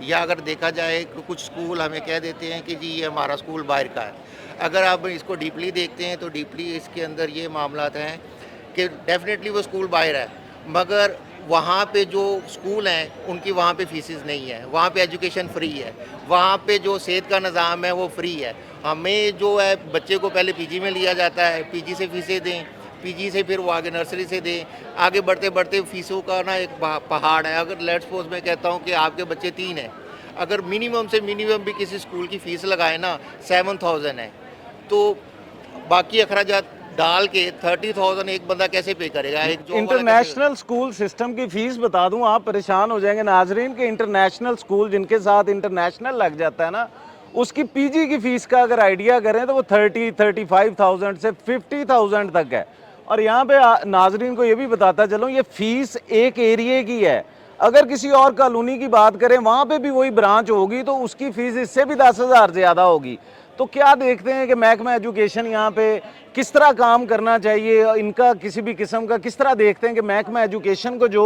या अगर देखा जाए तो कुछ स्कूल हमें कह देते हैं कि जी ये हमारा स्कूल बाहर का है। अगर आप इसको डीपली देखते हैं तो डीपली इसके अंदर ये मामलात हैं कि डेफिनेटली वो स्कूल बाहर है, मगर वहाँ पे जो स्कूल हैं उनकी वहाँ पे फीसिस नहीं है, वहाँ पे एजुकेशन फ्री है, वहाँ पे जो सेहत का निज़ाम है वो फ्री है। हमें जो है बच्चे को पहले पीजी में लिया जाता है, पीजी से फीसें दें, पीजी से फिर वो आगे नर्सरी से दें, आगे बढ़ते बढ़ते फीसों का ना एक पहाड़ है। अगर लेट्स सपोज मैं कहता हूँ कि आपके बच्चे 3 हैं, अगर मिनिमम से मिनिमम भी किसी स्कूल की फ़ीस लगाए ना 7,000 है, तो बाकी अखराजात डाल के 30,000 एक बंदा कैसे पे करेगा? एक जॉब वाला कैसे- इंटरनेशनल स्कूल सिस्टम की फीस बता दूं, आप परेशान हो जाएंगे नाजरीन के। इंटरनेशनल स्कूल जिनके साथ इंटरनेशनल लग जाता है ना, उसकी पीजी की फीस का अगर आइडिया करें तो वो 35,000 से 50,000 तक है। और यहाँ पे नाजरीन को ये भी बताता चलूँ, ये फीस एक एरिए की है। अगर किसी और कॉलोनी की बात करें, वहाँ पे भी वही ब्रांच होगी तो उसकी फीस इससे भी 10,000 ज़्यादा होगी। तो क्या देखते हैं कि महकमा एजुकेशन यहाँ पे किस तरह काम करना चाहिए, इनका किसी भी किस्म का किस तरह देखते हैं कि महकमा एजुकेशन को जो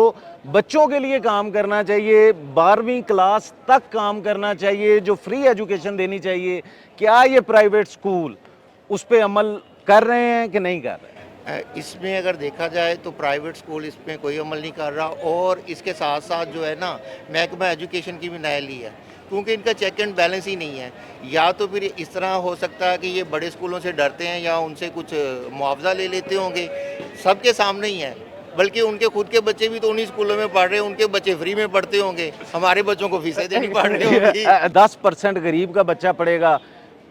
बच्चों के लिए काम करना चाहिए, 12वीं क्लास तक काम करना चाहिए, जो फ्री एजुकेशन देनी चाहिए, क्या ये प्राइवेट स्कूल उस पर अमल कर रहे हैं कि नहीं कर रहे हैं? इसमें अगर देखा जाए तो प्राइवेट स्कूल इस पे कोई अमल नहीं कर रहा, और इसके साथ साथ जो है ना महकमा एजुकेशन की भी नाअहली है, क्योंकि इनका चेक एंड बैलेंस ही नहीं है। या तो फिर इस तरह हो सकता है कि ये बड़े स्कूलों से डरते हैं या उनसे कुछ मुआवजा ले लेते होंगे, सबके सामने ही है। बल्कि उनके खुद के बच्चे भी तो उन्हीं स्कूलों में पढ़ रहे हैं, उनके बच्चे फ्री में पढ़ते होंगे, हमारे बच्चों को फीसें देनी पड़ रही होंगी। 10% गरीब का बच्चा पढ़ेगा।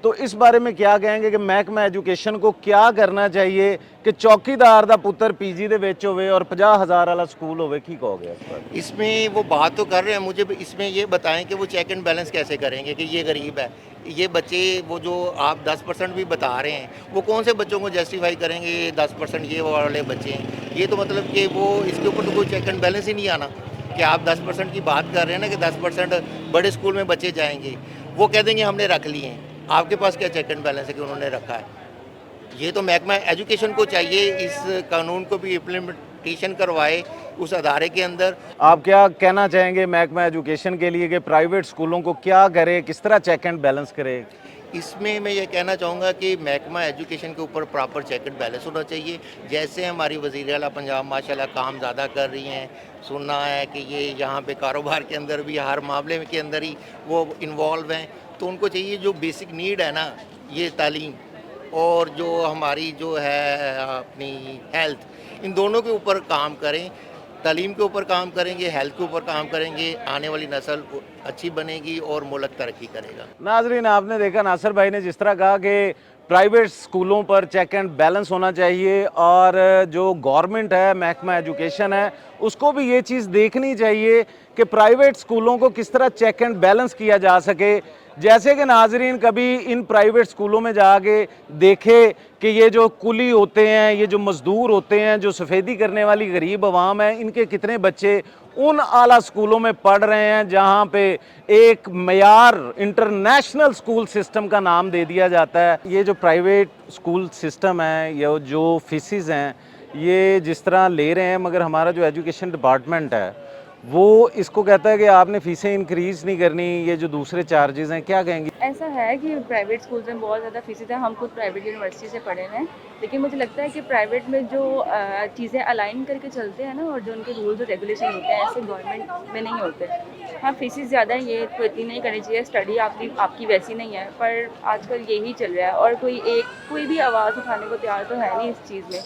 तो इस बारे में क्या कहेंगे कि महकमा एजुकेशन को क्या करना चाहिए कि चौकीदार दा पुत्र पीजी दे विच होवे और 50,000 वाला स्कूल होवे, की कहोगे इस पर? इसमें वो बात तो कर रहे हैं, मुझे इसमें ये बताएं कि वो चेक एंड बैलेंस कैसे करेंगे कि ये गरीब है, ये बच्चे वो जो आप 10% भी बता रहे हैं, वो कौन से बच्चों को जस्टिफाई करेंगे ये 10% ये वाले बच्चे हैं? ये तो मतलब कि वो इसके ऊपर तो कोई चेक एंड बैलेंस ही नहीं आना कि आप 10% की बात कर रहे हैं ना कि 10% बड़े स्कूल में बच्चे जाएंगे, वो कह देंगे हमने रख लिए हैं। आपके पास क्या चेक एंड बैलेंस है कि उन्होंने रखा है? ये तो महकमा एजुकेशन को चाहिए इस कानून को भी इम्प्लीमेंटेशन करवाए उस अदारे के अंदर। आप क्या कहना चाहेंगे महकमा एजुकेशन के लिए कि प्राइवेट स्कूलों को क्या करे, किस तरह चेक एंड बैलेंस करे? इसमें मैं ये कहना चाहूँगा कि महकमा एजुकेशन के ऊपर प्रॉपर चेक एंड बैलेंस होना चाहिए। जैसे हमारी वज़ीर आला पंजाब माशाल्लाह काम ज़्यादा कर रही हैं, सुनना है कि ये यहाँ पे कारोबार के अंदर भी हर मामले के अंदर ही वो इन्वॉल्व हैं, तो उनको चाहिए जो बेसिक नीड है ना, ये तालीम और जो हमारी जो है अपनी हेल्थ, इन दोनों के ऊपर काम करें। तालीम के ऊपर काम करेंगे, हेल्थ के ऊपर काम करेंगे, आने वाली नस्ल अच्छी बनेगी और मुल्क तरक्की करेगा। नाजरीन, आपने देखा नासिर भाई ने जिस तरह कहा कि प्राइवेट स्कूलों पर चेक एंड बैलेंस होना चाहिए और जो गवर्नमेंट है, महकमा एजुकेशन है, उसको भी ये चीज़ देखनी चाहिए कि प्राइवेट स्कूलों को किस तरह चेक एंड बैलेंस किया जा सके। जैसे कि नाजरीन कभी इन प्राइवेट स्कूलों में जाके देखे कि ये जो कुली होते हैं, ये जो मज़दूर होते हैं, जो सफ़ेदी करने वाली गरीब आवाम है, इनके कितने बच्चे उन आला स्कूलों में पढ़ रहे हैं जहाँ पे एक मयार इंटरनेशनल स्कूल सिस्टम का नाम दे दिया जाता है। ये जो प्राइवेट स्कूल सिस्टम है, ये जो फीसिस हैं, ये जिस तरह ले रहे हैं, मगर हमारा जो एजुकेशन डिपार्टमेंट है वो इसको कहता है कि आपने फ़ीसें इंक्रीज़ नहीं करनी, ये जो दूसरे चार्जेस हैं, क्या कहेंगे? ऐसा है कि प्राइवेट स्कूल्स में बहुत ज़्यादा फीसें हैं। हम खुद प्राइवेट यूनिवर्सिटी से पढ़े हैं, लेकिन मुझे लगता है कि प्राइवेट में जो चीज़ें अलाइन करके चलते हैं ना, और जो उनके रूल्स और रेगुलेशन होते हैं, ऐसे गवर्नमेंट में नहीं होते। हाँ, फीसेस ज़्यादा हैं, ये तो इतनी नहीं करनी चाहिए। स्टडी आपकी वैसी नहीं है, पर आजकल यही चल रहा है और कोई भी आवाज़ उठाने को तैयार तो है नहीं इस चीज़ में।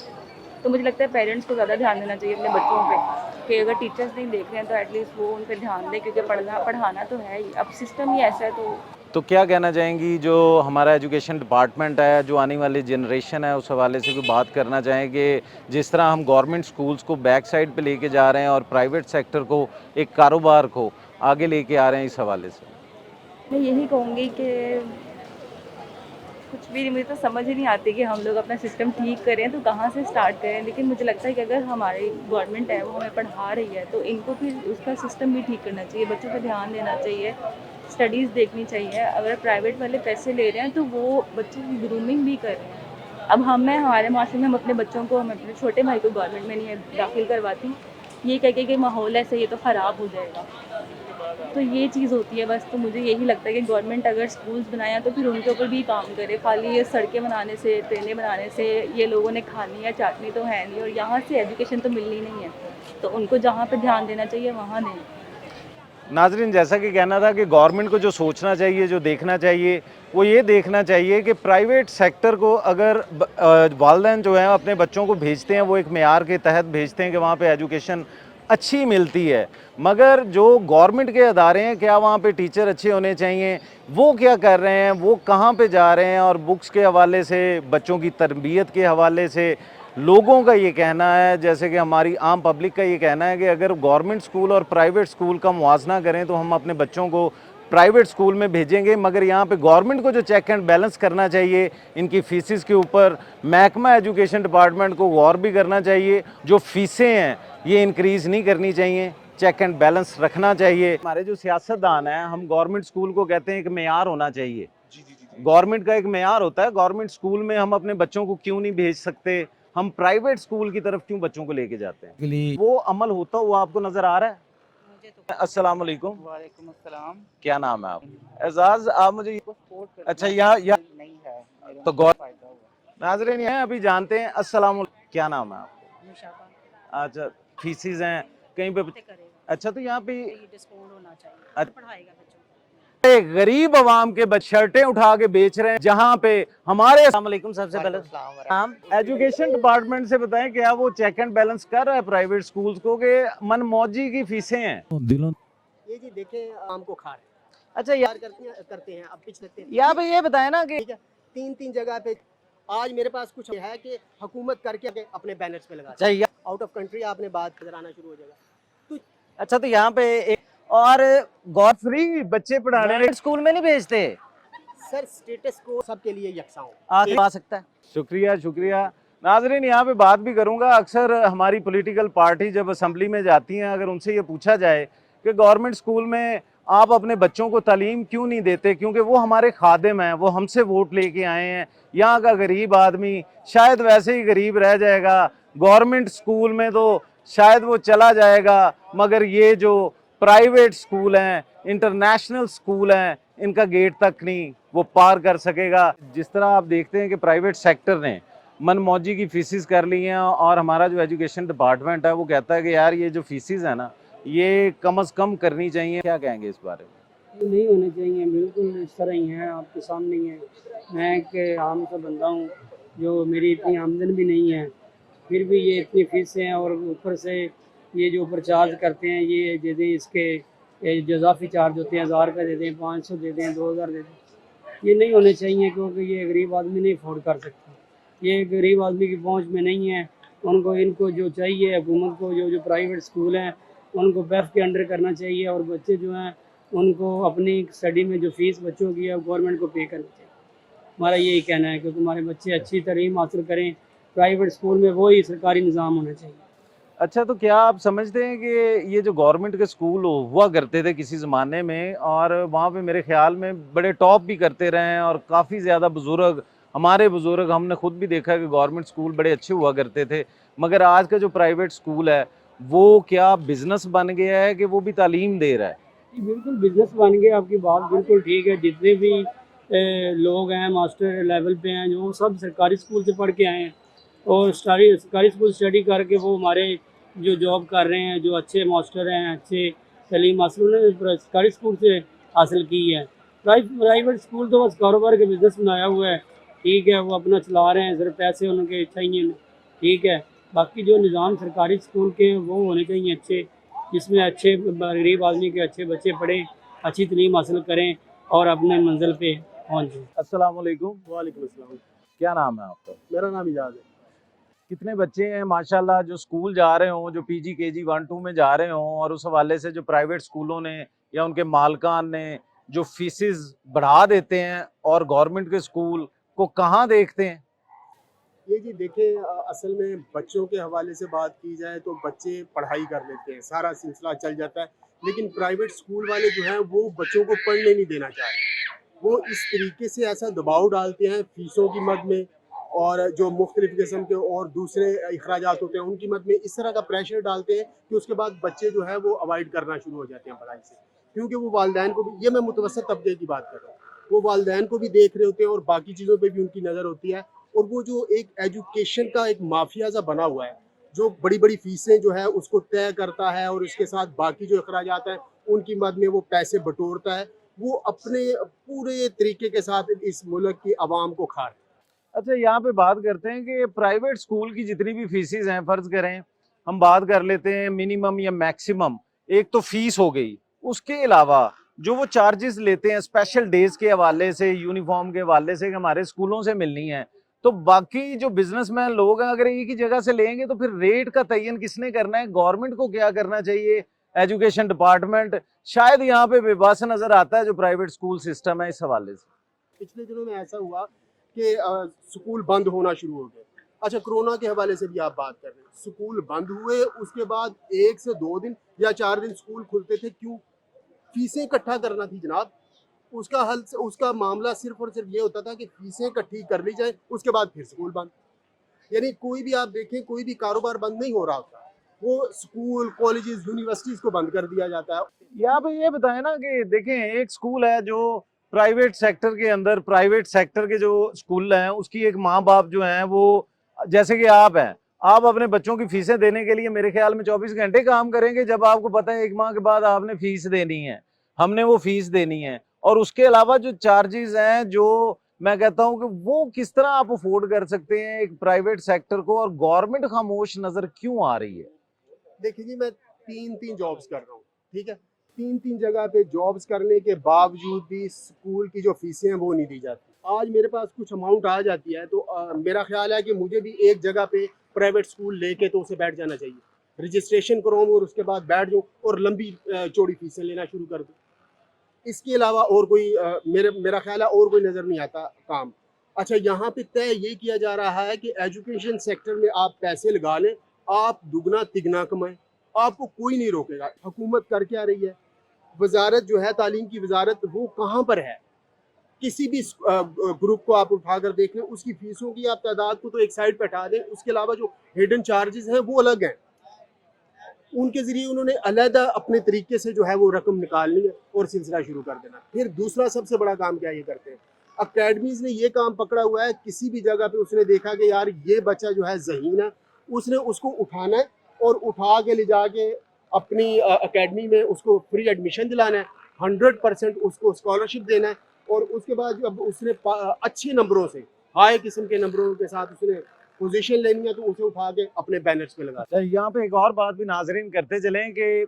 तो मुझे लगता है पेरेंट्स को ज़्यादा ध्यान देना चाहिए अपने बच्चों पे, कि अगर टीचर्स नहीं देख रहे हैं तो एटलीस्ट वो उन पर ध्यान दें, क्योंकि पढ़ाना तो है ही, अब सिस्टम ही ऐसा है। तो क्या कहना चाहेंगी जो हमारा एजुकेशन डिपार्टमेंट है, जो आने वाली जनरेशन है, उस हवाले से भी बात करना चाहेंगे? जिस तरह हम गवर्नमेंट स्कूल्स को बैक साइड पे लेके जा रहे हैं और प्राइवेट सेक्टर को, एक कारोबार को आगे लेके आ रहे हैं, इस हवाले से मैं यही कहूँगी कि कुछ भी मुझे तो समझ ही नहीं आती कि हम लोग अपना सिस्टम ठीक करें तो कहाँ से स्टार्ट करें। लेकिन मुझे लगता है कि अगर हमारी गवर्नमेंट है वो हमें पढ़ा रही है तो इनको फिर उसका सिस्टम भी ठीक करना चाहिए, बच्चों पर ध्यान देना चाहिए, स्टडीज़ देखनी चाहिए। अगर प्राइवेट वाले पैसे ले रहे हैं तो वो बच्चों की ग्रूमिंग भी कर रहे हैं। अब हमारे माशरे में हम अपने बच्चों को, हम अपने छोटे भाई को गवर्नमेंट में नहीं दाखिल करवाती, ये कह के कि माहौल ऐसे ये तो ख़राब हो जाएगा, तो ये चीज़ होती है बस। तो मुझे यही लगता है कि गवर्नमेंट अगर स्कूल्स बनाया तो फिर उनके ऊपर भी काम करे। खाली ये सड़कें बनाने से, ट्रेनें बनाने से ये लोगों ने खानी या चाटनी तो है नहीं, और यहाँ से एजुकेशन तो मिलनी नहीं है, तो उनको जहाँ पे ध्यान देना चाहिए वहाँ दें। नाजरीन, जैसा कि कहना था कि गवर्नमेंट को जो सोचना चाहिए, जो देखना चाहिए, वो ये देखना चाहिए कि प्राइवेट सेक्टर को अगर वालिदैन जो हैं अपने बच्चों को भेजते हैं, वो एक मेयार के तहत भेजते हैं कि वहाँ पे एजुकेशन अच्छी मिलती है, मगर जो गवर्नमेंट के अदारे हैं क्या वहाँ पे टीचर अच्छे होने चाहिए, वो क्या कर रहे हैं, वो कहाँ पे जा रहे हैं, और बुक्स के हवाले से, बच्चों की तरबियत के हवाले से लोगों का ये कहना है, जैसे कि हमारी आम पब्लिक का ये कहना है कि अगर गवर्नमेंट स्कूल और प्राइवेट स्कूल का मुआवजा करें तो हम अपने बच्चों को प्राइवेट स्कूल में भेजेंगे, मगर यहाँ पे गवर्नमेंट को जो चेक एंड बैलेंस करना चाहिए इनकी फीसिस के ऊपर, महकमा एजुकेशन डिपार्टमेंट को गौर भी करना चाहिए। जो फीसें हैं ये इंक्रीज़ नहीं करनी चाहिए, चेक एंड बैलेंस रखना चाहिए। हमारे जो सियासतदान हैं, हम गवर्नमेंट स्कूल को कहते हैं एक मेयार होना चाहिए, गवर्नमेंट का एक मेयार होता है। गवर्नमेंट स्कूल में हम अपने बच्चों को क्यों नहीं भेज सकते, हम प्राइवेट स्कूल की तरफ क्यों बच्चों को लेके जाते हैं? वो अमल होता हुआ आपको नजर आ रहा है? अस्सलाम वालेकुम। वालेकुम अस्सलाम। क्या नाम है आप? एजाज, आप मुझे अच्छा यहाँ नहीं है तो गौर नाजरीन हैं अभी जानते हैं। अस्सलाम, क्या नाम है आप? अच्छा, फीसिस हैं कहीं पे? अच्छा, तो यहाँ पे डिस्काउंट होना चाहिए, अच्छा। पढ़ाएगा बच्चों गरीब आवाम के शर्टें उठा के बेच रहे हैं, जहाँ पे हमारे अस्सलामुअलैकुम। सबसे पहले हम एजुकेशन डिपार्टमेंट से बताएं क्या वो चेक एंड बैलेंस कर रहा है प्राइवेट स्कूल्स को कि मन मौजी की फीसें हैं? ये जी देखें आम को खा रहे हैं। अच्छा यार करते हैं अब पिछले यहाँ पे ये बताएं ना कि ठीक है, तीन जगह पे आज मेरे पास कुछ है कि हुकूमत करके अपने बैनर्स पे लगा चाहिए। आउट ऑफ कंट्री आपने बात नजर आना शुरू हो जाएगा। अच्छा, तो यहाँ पे और गौर फ्री बच्चे पढ़ाने स्कूल में नहीं भेजते सर, स्टेटस को सबके लिए यकसा हो आ सकता है। शुक्रिया शुक्रिया। नाजरीन, यहाँ पे बात भी करूँगा, अक्सर हमारी पॉलिटिकल पार्टी जब असेंबली में जाती हैं, अगर उनसे ये पूछा जाए कि गवर्नमेंट स्कूल में आप अपने बच्चों को तालीम क्यों नहीं देते, क्योंकि वो हमारे खादिम हैं, वो हमसे वोट लेके आए हैं, यहाँ का गरीब आदमी शायद वैसे ही गरीब रह जाएगा, गवर्नमेंट स्कूल में तो शायद वो चला जाएगा, मगर ये जो प्राइवेट स्कूल हैं, इंटरनेशनल स्कूल हैं, इनका गेट तक नहीं वो पार कर सकेगा। जिस तरह आप देखते हैं कि प्राइवेट सेक्टर ने मनमौजी की फीसिस कर ली हैं, और हमारा जो एजुकेशन डिपार्टमेंट है वो कहता है कि यार ये जो फीसिस है ना ये कम से कम करनी चाहिए। क्या कहेंगे इस बारे में? नहीं होने चाहिए, बिल्कुल इस तरह ही हैं, आपके सामने ही है। मैं एक आम सा बंदा हूँ जो मेरी इतनी आमदन भी नहीं है, फिर भी ये इतनी फीसें हैं, और ऊपर से ये जो ऊपर चार्ज करते हैं, ये दे दें, इसके जो इजाफी चार्ज होते हैं 1000 रुपये दे दें, 500 दे दें, 2000 दे दें। ये नहीं होने चाहिए, क्योंकि ये गरीब आदमी नहीं अफोर्ड कर सकता, ये गरीब आदमी की पहुंच में नहीं है। इनको जो चाहिए हुकूमत को, जो प्राइवेट स्कूल हैं उनको बेफ के अंडर करना चाहिए, और बच्चे जो हैं उनको अपनी स्टडी में जो फ़ीस बच्चों की है गवर्नमेंट को पे करनी चाहिए। हमारा यही कहना है कि हमारे बच्चे अच्छी तालीम हासिल करें, प्राइवेट स्कूल में वही सरकारी निज़ाम होना चाहिए। अच्छा, तो क्या आप समझते हैं कि ये जो गवर्नमेंट के स्कूल हुआ करते थे किसी ज़माने में, और वहाँ पे मेरे ख्याल में बड़े टॉप भी करते रहे हैं, और काफ़ी ज़्यादा बुज़ुर्ग, हमारे बुज़ुर्ग, हमने खुद भी देखा है कि गवर्नमेंट स्कूल बड़े अच्छे हुआ करते थे, मगर आज का जो प्राइवेट स्कूल है वो क्या बिज़नेस बन गया है कि वो भी तालीम दे रहा है? बिल्कुल बिजनेस बन गया, आपकी बात बिल्कुल ठीक है। जितने भी लोग हैं मास्टर लेवल पे हैं, जो सब सरकारी स्कूल से पढ़ के आए हैं, और सरकारी स्कूल स्टडी करके वो हमारे जो जॉब कर रहे हैं, जो अच्छे मास्टर हैं, अच्छे तालीम हासिल उन्होंने सरकारी स्कूल से हासिल की है। प्राइवेट स्कूल तो बस कारोबार के बिजनेस बनाया हुआ है, ठीक है, वो अपना चला रहे हैं, सिर्फ पैसे उनके चाहिए, ठीक है। बाकी जो निज़ाम सरकारी स्कूल के हैं वो होने चाहिए अच्छे, जिसमें अच्छे गरीब आदमी के अच्छे बच्चे पढ़ें, अच्छी तालीम हासिल करें और अपने मंजिल पे पहुँचें। अस्सलाम वालेकुम। वालेकुम अस्सलाम। क्या नाम है आपका? मेरा नाम इजाज़ है। कितने बच्चे हैं माशाल्लाह जो स्कूल जा रहे हों, जो पीजी केजी 1 2 में जा रहे हों, और उस हवाले से जो प्राइवेट स्कूलों ने या उनके मालकान ने जो फीसिस बढ़ा देते हैं, और गवर्नमेंट के स्कूल को कहाँ देखते हैं? ये जी देखें, असल में बच्चों के हवाले से बात की जाए तो बच्चे पढ़ाई कर लेते हैं, सारा सिलसिला चल जाता है, लेकिन प्राइवेट स्कूल वाले जो हैं वो बच्चों को पढ़ने नहीं देना चाह रहे। वो इस तरीके से ऐसा दबाव डालते हैं फीसों की मद में, और जो मुख्तलिफ किस्म के और दूसरे अखराजात होते हैं उनकी मद में इस तरह का प्रेशर डालते हैं कि उसके बाद बच्चे जो है वो अवॉइड करना शुरू हो जाते हैं पढ़ाई से, क्योंकि वो वालिदैन को भी, ये मैं मुतवसत तबके की बात कर रहा हूँ, वो वालिदैन को भी देख रहे होते हैं और बाकी चीज़ों पे भी उनकी नज़र होती है, और वो जो एक एजुकेशन का एक माफिया सा बना हुआ है, जो बड़ी बड़ी फीसें जो है उसको तय करता है, और उसके साथ बाकी जो अखराजात हैं उनकी मद में वो पैसे बटोरता है, वो अपने पूरे तरीके के साथ इस मुल्क की आवाम को खा रहा है। अच्छा, यहाँ पे बात करते हैं कि प्राइवेट स्कूल की जितनी भी फीसिस हैं, फ़र्ज़ करें हम बात कर लेते हैं मिनिमम या मैक्सिमम, एक तो फीस हो गई, उसके अलावा जो वो चार्जेस लेते हैं स्पेशल डेज के हवाले से, यूनिफॉर्म के हवाले से, कि हमारे स्कूलों से मिलनी है, तो बाकी जो बिजनेसमैन लोग हैं अगर एक ही जगह से लेंगे तो फिर रेट का तयन किसने करना है? गवर्नमेंट को क्या करना चाहिए? एजुकेशन डिपार्टमेंट शायद यहाँ पे बेबस नजर आता है जो प्राइवेट स्कूल सिस्टम है इस हवाले से। पिछले दिनों में ऐसा हुआ कि स्कूल बंद होना शुरू हो गए। अच्छा, कोरोना के हवाले से भी आप बात कर रहे हैं, स्कूल बंद हुए, उसके बाद 1 से 2 दिन या 4 दिन स्कूल खुलते थे, क्यों? फीसें इकट्ठा करना थी जनाब। उसका हल, उसका मामला सिर्फ और सिर्फ ये होता था कि फीसें इकट्ठी कर ली जाए, उसके बाद फिर स्कूल बंद। यानी कोई भी आप देखें, कोई भी कारोबार बंद नहीं हो रहा होता, वो स्कूल, कॉलेजेस, यूनिवर्सिटीज को बंद कर दिया जाता है। यहाँ पे ये बताएं ना कि देखें, एक स्कूल है जो प्राइवेट सेक्टर के अंदर, प्राइवेट सेक्टर के जो स्कूल हैं उसकी एक माँ बाप जो हैं वो, जैसे कि आप हैं, आप अपने बच्चों की फीसें देने के लिए मेरे ख्याल में 24 घंटे काम करेंगे, जब आपको पता है 1 माह के बाद आपने फीस देनी है, हमने वो फीस देनी है। और उसके अलावा जो चार्जेस हैं, जो मैं कहता हूं कि वो किस तरह आप अफोर्ड कर सकते हैं एक प्राइवेट सेक्टर को, और गवर्नमेंट खामोश नजर क्यों आ रही है? देखिए जी, मैं 3 जॉब्स कर रहा हूँ, ठीक है, 3 जगह पे जॉब्स करने के बावजूद भी स्कूल की जो फीसें हैं वो नहीं दी जाती। आज मेरे पास कुछ अमाउंट आ जाती है तो मेरा ख्याल है कि मुझे भी एक जगह पे प्राइवेट स्कूल लेके तो उसे बैठ जाना चाहिए, रजिस्ट्रेशन कराऊँ और उसके बाद बैठ जाऊँ और लंबी चौड़ी फीसें लेना शुरू कर दूँ। इसके अलावा और कोई मेरा ख्याल है और कोई नज़र नहीं आता काम। अच्छा, यहाँ पे तय ये किया जा रहा है कि एजुकेशन सेक्टर में आप पैसे लगा लें, आप दुगना तिगना कमाएं, आपको कोई नहीं रोकेगा। हुकूमत कर क्या रही है? वजारत जो है, तालीम की वजारत, वो कहाँ पर है? किसी भी ग्रुप को आप उठाकर देख लें, उसकी फीसों की आप तादाद को तो एक साइड पे हटा दें, उसके अलावा जो हिडन चार्जेस हैं वो अलग हैं, उनके ज़रिए उन्होंने अलहदा अपने तरीके से जो है वो रकम निकालनी है और सिलसिला शुरू कर देना। फिर दूसरा सबसे बड़ा काम क्या ये करते हैं, अकेडमीज़ ने ये काम पकड़ा हुआ है, किसी भी जगह पे उसने देखा कि यार ये बच्चा जो है ज़हीन है, उसने उसको उठाना है और उठा के ले जाके अपनी अकेडमी में उसको फ्री एडमिशन दिलाना है, 100% उसको स्कॉलरशिप देना है, और उसके बाद जब उसने अच्छे नंबरों से, हाई किस्म के नंबरों के साथ उसने पोजीशन लेनी है तो उसे उठा के अपने बैनर्स पे लगा। यहाँ पे एक और बात भी नाजरीन करते चलें कि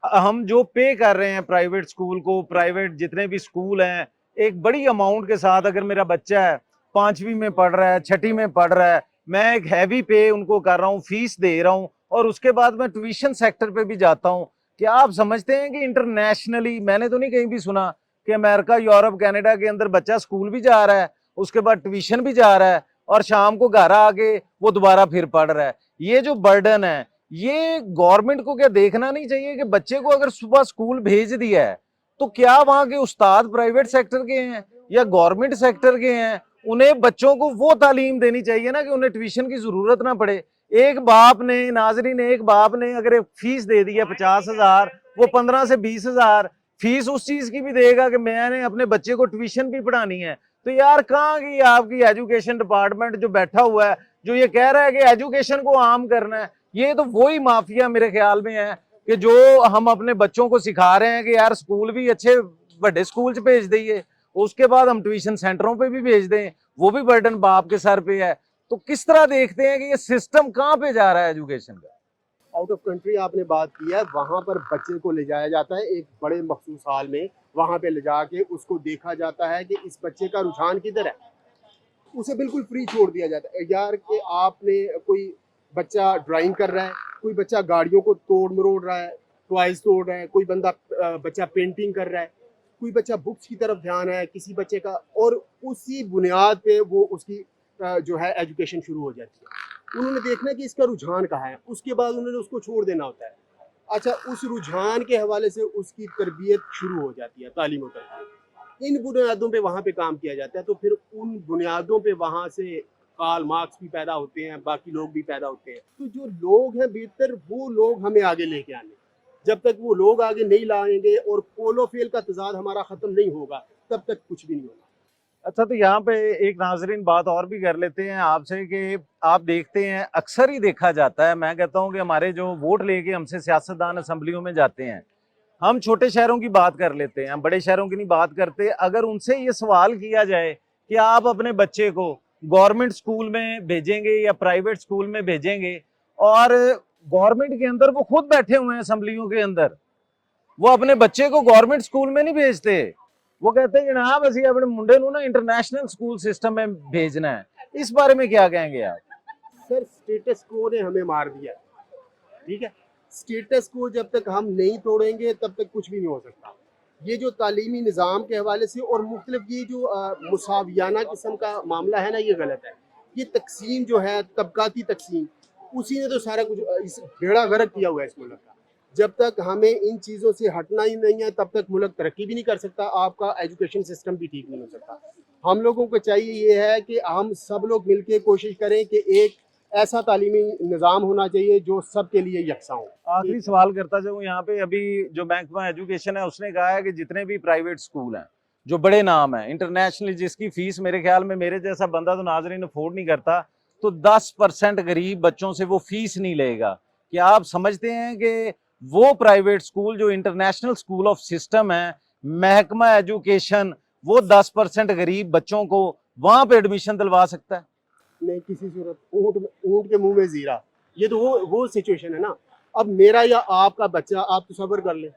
हम जो पे कर रहे हैं प्राइवेट स्कूल को, प्राइवेट जितने भी स्कूल हैं, एक बड़ी अमाउंट के साथ अगर मेरा बच्चा है 5वीं में पढ़ रहा है, 6ठी में पढ़ रहा है, मैं एक हैवी पे उनको कर रहा हूँ, फीस दे रहा हूँ, और उसके बाद मैं ट्यूशन सेक्टर पे भी जाता हूँ। क्या आप समझते हैं कि इंटरनेशनली, मैंने तो नहीं कहीं भी सुना कि अमेरिका, यूरोप, कनाडा के अंदर बच्चा स्कूल भी जा रहा है, उसके बाद ट्यूशन भी जा रहा है, और शाम को घर आके वो दोबारा फिर पढ़ रहा है? ये जो बर्डन है, ये गवर्नमेंट को क्या देखना नहीं चाहिए कि बच्चे को अगर सुबह स्कूल भेज दिया है तो क्या वहां के उस्ताद प्राइवेट सेक्टर के हैं या गवर्नमेंट सेक्टर के हैं? उन्हें बच्चों को वो तालीम देनी चाहिए ना कि उन्हें ट्यूशन की जरूरत ना पड़े। एक बाप ने, नाजरीन, एक बाप ने अगर एक फीस दे दी है 50,000, वो 15 से 20,000 फीस उस चीज की भी देगा कि मैंने अपने बच्चे को ट्यूशन भी पढ़ानी है, तो यार कहाँ की आपकी एजुकेशन डिपार्टमेंट जो बैठा हुआ है, जो ये कह रहा है कि एजुकेशन को आम करना है? ये तो वही माफिया मेरे ख्याल में है कि जो हम अपने बच्चों को सिखा रहे हैं कि यार स्कूल भी अच्छे बड़े स्कूल च भेज दिए, उसके बाद हम ट्यूशन सेंटरों पे भी भेज दें, वो भी बर्डन बाप के सर पे है। तो किस तरह देखते हैं कि ये सिस्टम कहाँ पे जा रहा है एजुकेशन का? आउट ऑफ कंट्री आपने बात की है, वहाँ पर बच्चे को ले जाया जाता है एक बड़े मखसूस हाल में, वहाँ पे ले जाके उसको देखा जाता है कि इस बच्चे का रुझान किधर है, उसे बिल्कुल फ्री छोड़ दिया जाता है। यार कि आपने, कोई बच्चा ड्राइंग कर रहा है, कोई बच्चा गाड़ियों को तोड़ मरोड़ रहा है, टॉयज तोड़ रहा है, कोई बच्चा पेंटिंग कर रहा है, कोई बच्चा बुक्स की तरफ ध्यान है किसी बच्चे का, और उसी बुनियाद पे वो उसकी जो है एजुकेशन शुरू हो जाती है। उन्होंने देखना कि इसका रुझान कहाँ है, उसके बाद उन्होंने उसको छोड़ देना होता है। अच्छा, उस रुझान के हवाले से उसकी तरबियत शुरू हो जाती है, तालीम और तरबियत, इन बुनियादों पे वहाँ पे काम किया जाता है। तो फिर उन बुनियादों पे वहाँ से कार्ल मार्क्स भी पैदा होते हैं, बाकी लोग भी पैदा होते हैं। तो जो लोग हैं बेहतर, वो लोग हमें आगे लेके आने, जब तक वो लोग आगे नहीं लाएंगे और पोलो फेल का तजाद हमारा ख़त्म नहीं होगा, तब तक कुछ भी नहीं होगा। अच्छा, तो यहाँ पे एक नाजरीन बात और भी कर लेते हैं आपसे कि आप देखते हैं, अक्सर ही देखा जाता है, मैं कहता हूँ कि हमारे जो वोट लेके हमसे सियासतदान असम्बलियों में जाते हैं, हम छोटे शहरों की बात कर लेते हैं, हम बड़े शहरों की नहीं बात करते। अगर उनसे ये सवाल किया जाए कि आप अपने बच्चे को गवर्नमेंट स्कूल में भेजेंगे या प्राइवेट स्कूल में भेजेंगे, और गवर्नमेंट के अंदर वो खुद बैठे हुए हैं असेंबलियों के अंदर, वो अपने बच्चे को गवर्नमेंट स्कूल में नहीं भेजते, वो कहते हैं जनाब ਅਸੀਂ अपने मुंडे ਨੂੰ ना इंटरनेशनल स्कूल सिस्टम में भेजना है। इस बारे में क्या कहेंगे आप? सर स्टेटस को ने हमें मार दिया, ठीक है। स्टेटस को जब तक हम नहीं तोड़ेंगे तब तक कुछ भी नहीं हो सकता। ये जो तालीमी निज़ाम के हवाले से और मुख्तलिफ ये जो मुसावियाना किस्म का मामला है ना, ये गलत है। ये तकसीम जो है, तबकाती तकसीम, उसी ने तो सारा कुछ इस बेड़ा गर्क किया हुआ है इस मुल्क का। जब तक हमें इन चीज़ों से हटना ही नहीं है तब तक मुल्क तरक्की भी नहीं कर सकता, आपका एजुकेशन सिस्टम भी ठीक नहीं हो सकता। हम लोगों को चाहिए ये है कि हम सब लोग मिलके कोशिश करें कि एक ऐसा तालीमी निज़ाम होना चाहिए जो सबके लिए यकसा हो। आखिरी सवाल करता जाऊँ यहाँ पे, अभी जो महकमा एजुकेशन है उसने कहा है कि जितने भी प्राइवेट स्कूल हैं जो बड़े नाम हैं इंटरनेशनली, जिसकी फीस मेरे ख्याल में मेरे जैसा बंदा तो नाज़रीन अफोर्ड नहीं करता, तो 10% गरीब बच्चों से वो फीस नहीं लेगा। क्या आप समझते हैं कि वो प्राइवेट स्कूल जो इंटरनेशनल स्कूल ऑफ सिस्टम है, महकमा एजुकेशन वो 10% गरीब बच्चों को वहां पे एडमिशन दिलवा सकता है? नहीं, किसी सूरत। ऊँट के मुंह में जीरा, ये तो वो सिचुएशन है ना। अब मेरा या आपका बच्चा, आप तसव्वुर कर ले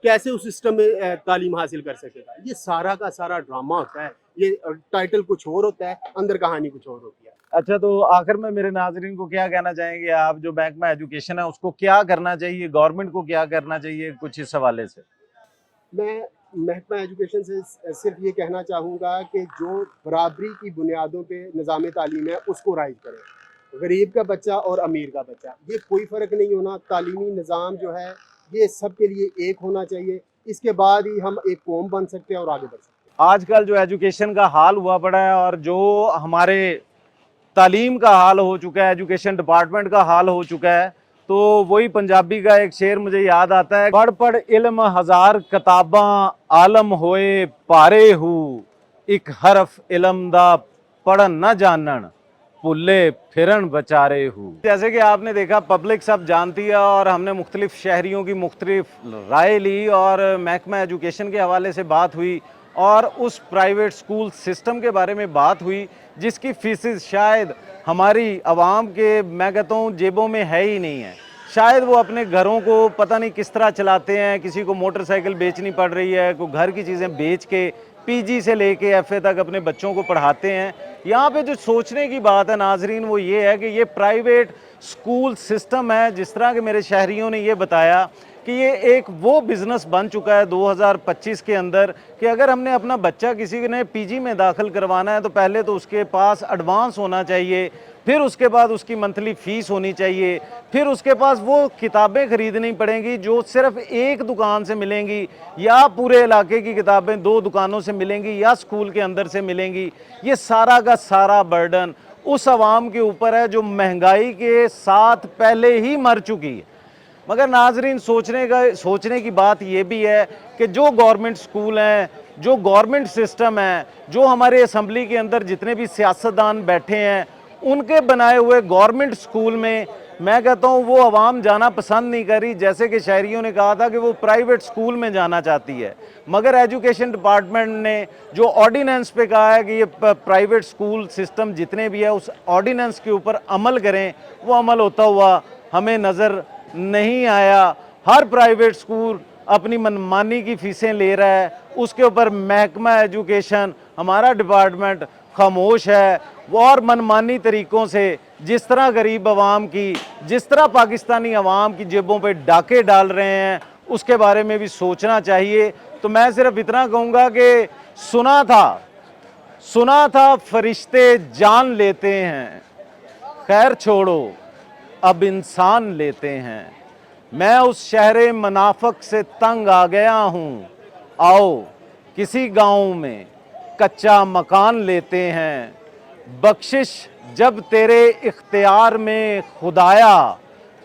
कैसे उस सिस्टम में तालीम हासिल कर सकेगा। ये सारा का सारा ड्रामा होता है, ये टाइटल कुछ और होता है, अंदर कहानी कुछ और होती है। अच्छा, तो आखिर में मेरे नाजरीन को क्या कहना चाहेंगे आप, जो महकमा एजुकेशन है उसको क्या करना चाहिए, गवर्नमेंट को क्या करना चाहिए, कुछ इस हवाले से? मैं महकमा एजुकेशन से सिर्फ ये कहना चाहूँगा कि जो बराबरी की बुनियादों पे निज़ाम तालीम है उसको राइज करें। गरीब का बच्चा और अमीर का बच्चा, ये कोई फ़र्क नहीं होना। तालीमी निज़ाम जो है ये सब के लिए एक होना चाहिए, इसके बाद ही हम एक कौम बन सकते हैं और आगे बढ़ सकते हैं। आजकल जो एजुकेशन का हाल हुआ पड़ा है और जो हमारे तालीम का हाल हो चुका है, एजुकेशन डिपार्टमेंट का हाल हो चुका है, तो वही पंजाबी का एक शेर मुझे याद आता है, पढ़ पढ़ इल्म हजार किताबां आलम होए पारे हु, एक हरफ इल्म दा पढ़न न जानन भुल्ले फिरन बचारे हु। जैसे कि आपने देखा पब्लिक सब जानती है और हमने मुख्तलिफ शहरियों की मुख्तलिफ राय ली और महकमा एजुकेशन के हवाले से बात हुई और उस प्राइवेट स्कूल सिस्टम के बारे में बात हुई जिसकी फीसेस शायद हमारी आवाम के, मैं कहता हूँ, जेबों में है ही नहीं है। शायद वो अपने घरों को पता नहीं किस तरह चलाते हैं, किसी को मोटरसाइकिल बेचनी पड़ रही है, कोई घर की चीज़ें बेच के पीजी से लेके एफए तक अपने बच्चों को पढ़ाते हैं। यहाँ पे जो सोचने की बात है नाजरीन वो ये है कि ये प्राइवेट स्कूल सिस्टम है, जिस तरह के मेरे शहरियों ने ये बताया कि ये एक वो बिज़नेस बन चुका है 2025 के अंदर कि अगर हमने अपना बच्चा किसी ने पीजी में दाखिल करवाना है तो पहले तो उसके पास एडवांस होना चाहिए, फिर उसके बाद उसकी मंथली फ़ीस होनी चाहिए, फिर उसके पास वो किताबें ख़रीदनी पड़ेंगी जो सिर्फ एक दुकान से मिलेंगी या पूरे इलाके की किताबें 2 दुकानों से मिलेंगी या स्कूल के अंदर से मिलेंगी। ये सारा का सारा बर्डन उस आवाम के ऊपर है जो महंगाई के साथ पहले ही मर चुकी है। मगर नाजरीन सोचने की बात ये भी है कि जो गवर्नमेंट स्कूल हैं, जो गवर्नमेंट सिस्टम है, जो हमारे असम्बली के अंदर जितने भी सियासतदान बैठे हैं, उनके बनाए हुए गवर्नमेंट स्कूल में मैं कहता हूँ वो आवाम जाना पसंद नहीं करी। जैसे कि शहरियों ने कहा था कि वो प्राइवेट स्कूल में जाना चाहती है, मगर एजुकेशन डिपार्टमेंट ने जो ऑर्डिनेंस पे कहा है कि ये प्राइवेट स्कूल सिस्टम जितने भी है उस ऑर्डिनेंस के ऊपर अमल करें, वो अमल होता हुआ हमें नज़र नहीं आया। हर प्राइवेट स्कूल अपनी मनमानी की फीसें ले रहा है, उसके ऊपर महकमा एजुकेशन, हमारा डिपार्टमेंट खामोश है। वो और मनमानी तरीक़ों से जिस तरह गरीब आवाम की, जिस तरह पाकिस्तानी आवाम की जेबों पे डाके डाल रहे हैं, उसके बारे में भी सोचना चाहिए। तो मैं सिर्फ इतना कहूँगा कि सुना था फरिश्ते जान लेते हैं, खैर छोड़ो अब इंसान लेते हैं। मैं उस शहरे मनाफक से तंग आ गया हूँ, आओ किसी गांव में कच्चा मकान लेते हैं। बख्शिश जब तेरे इख्तियार में खुदाया,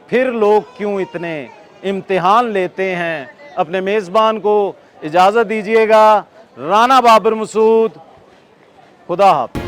फिर लोग क्यों इतने इम्तिहान लेते हैं। अपने मेज़बान को इजाज़त दीजिएगा। राना बाबर मसूद, खुदा हाफ़िज़।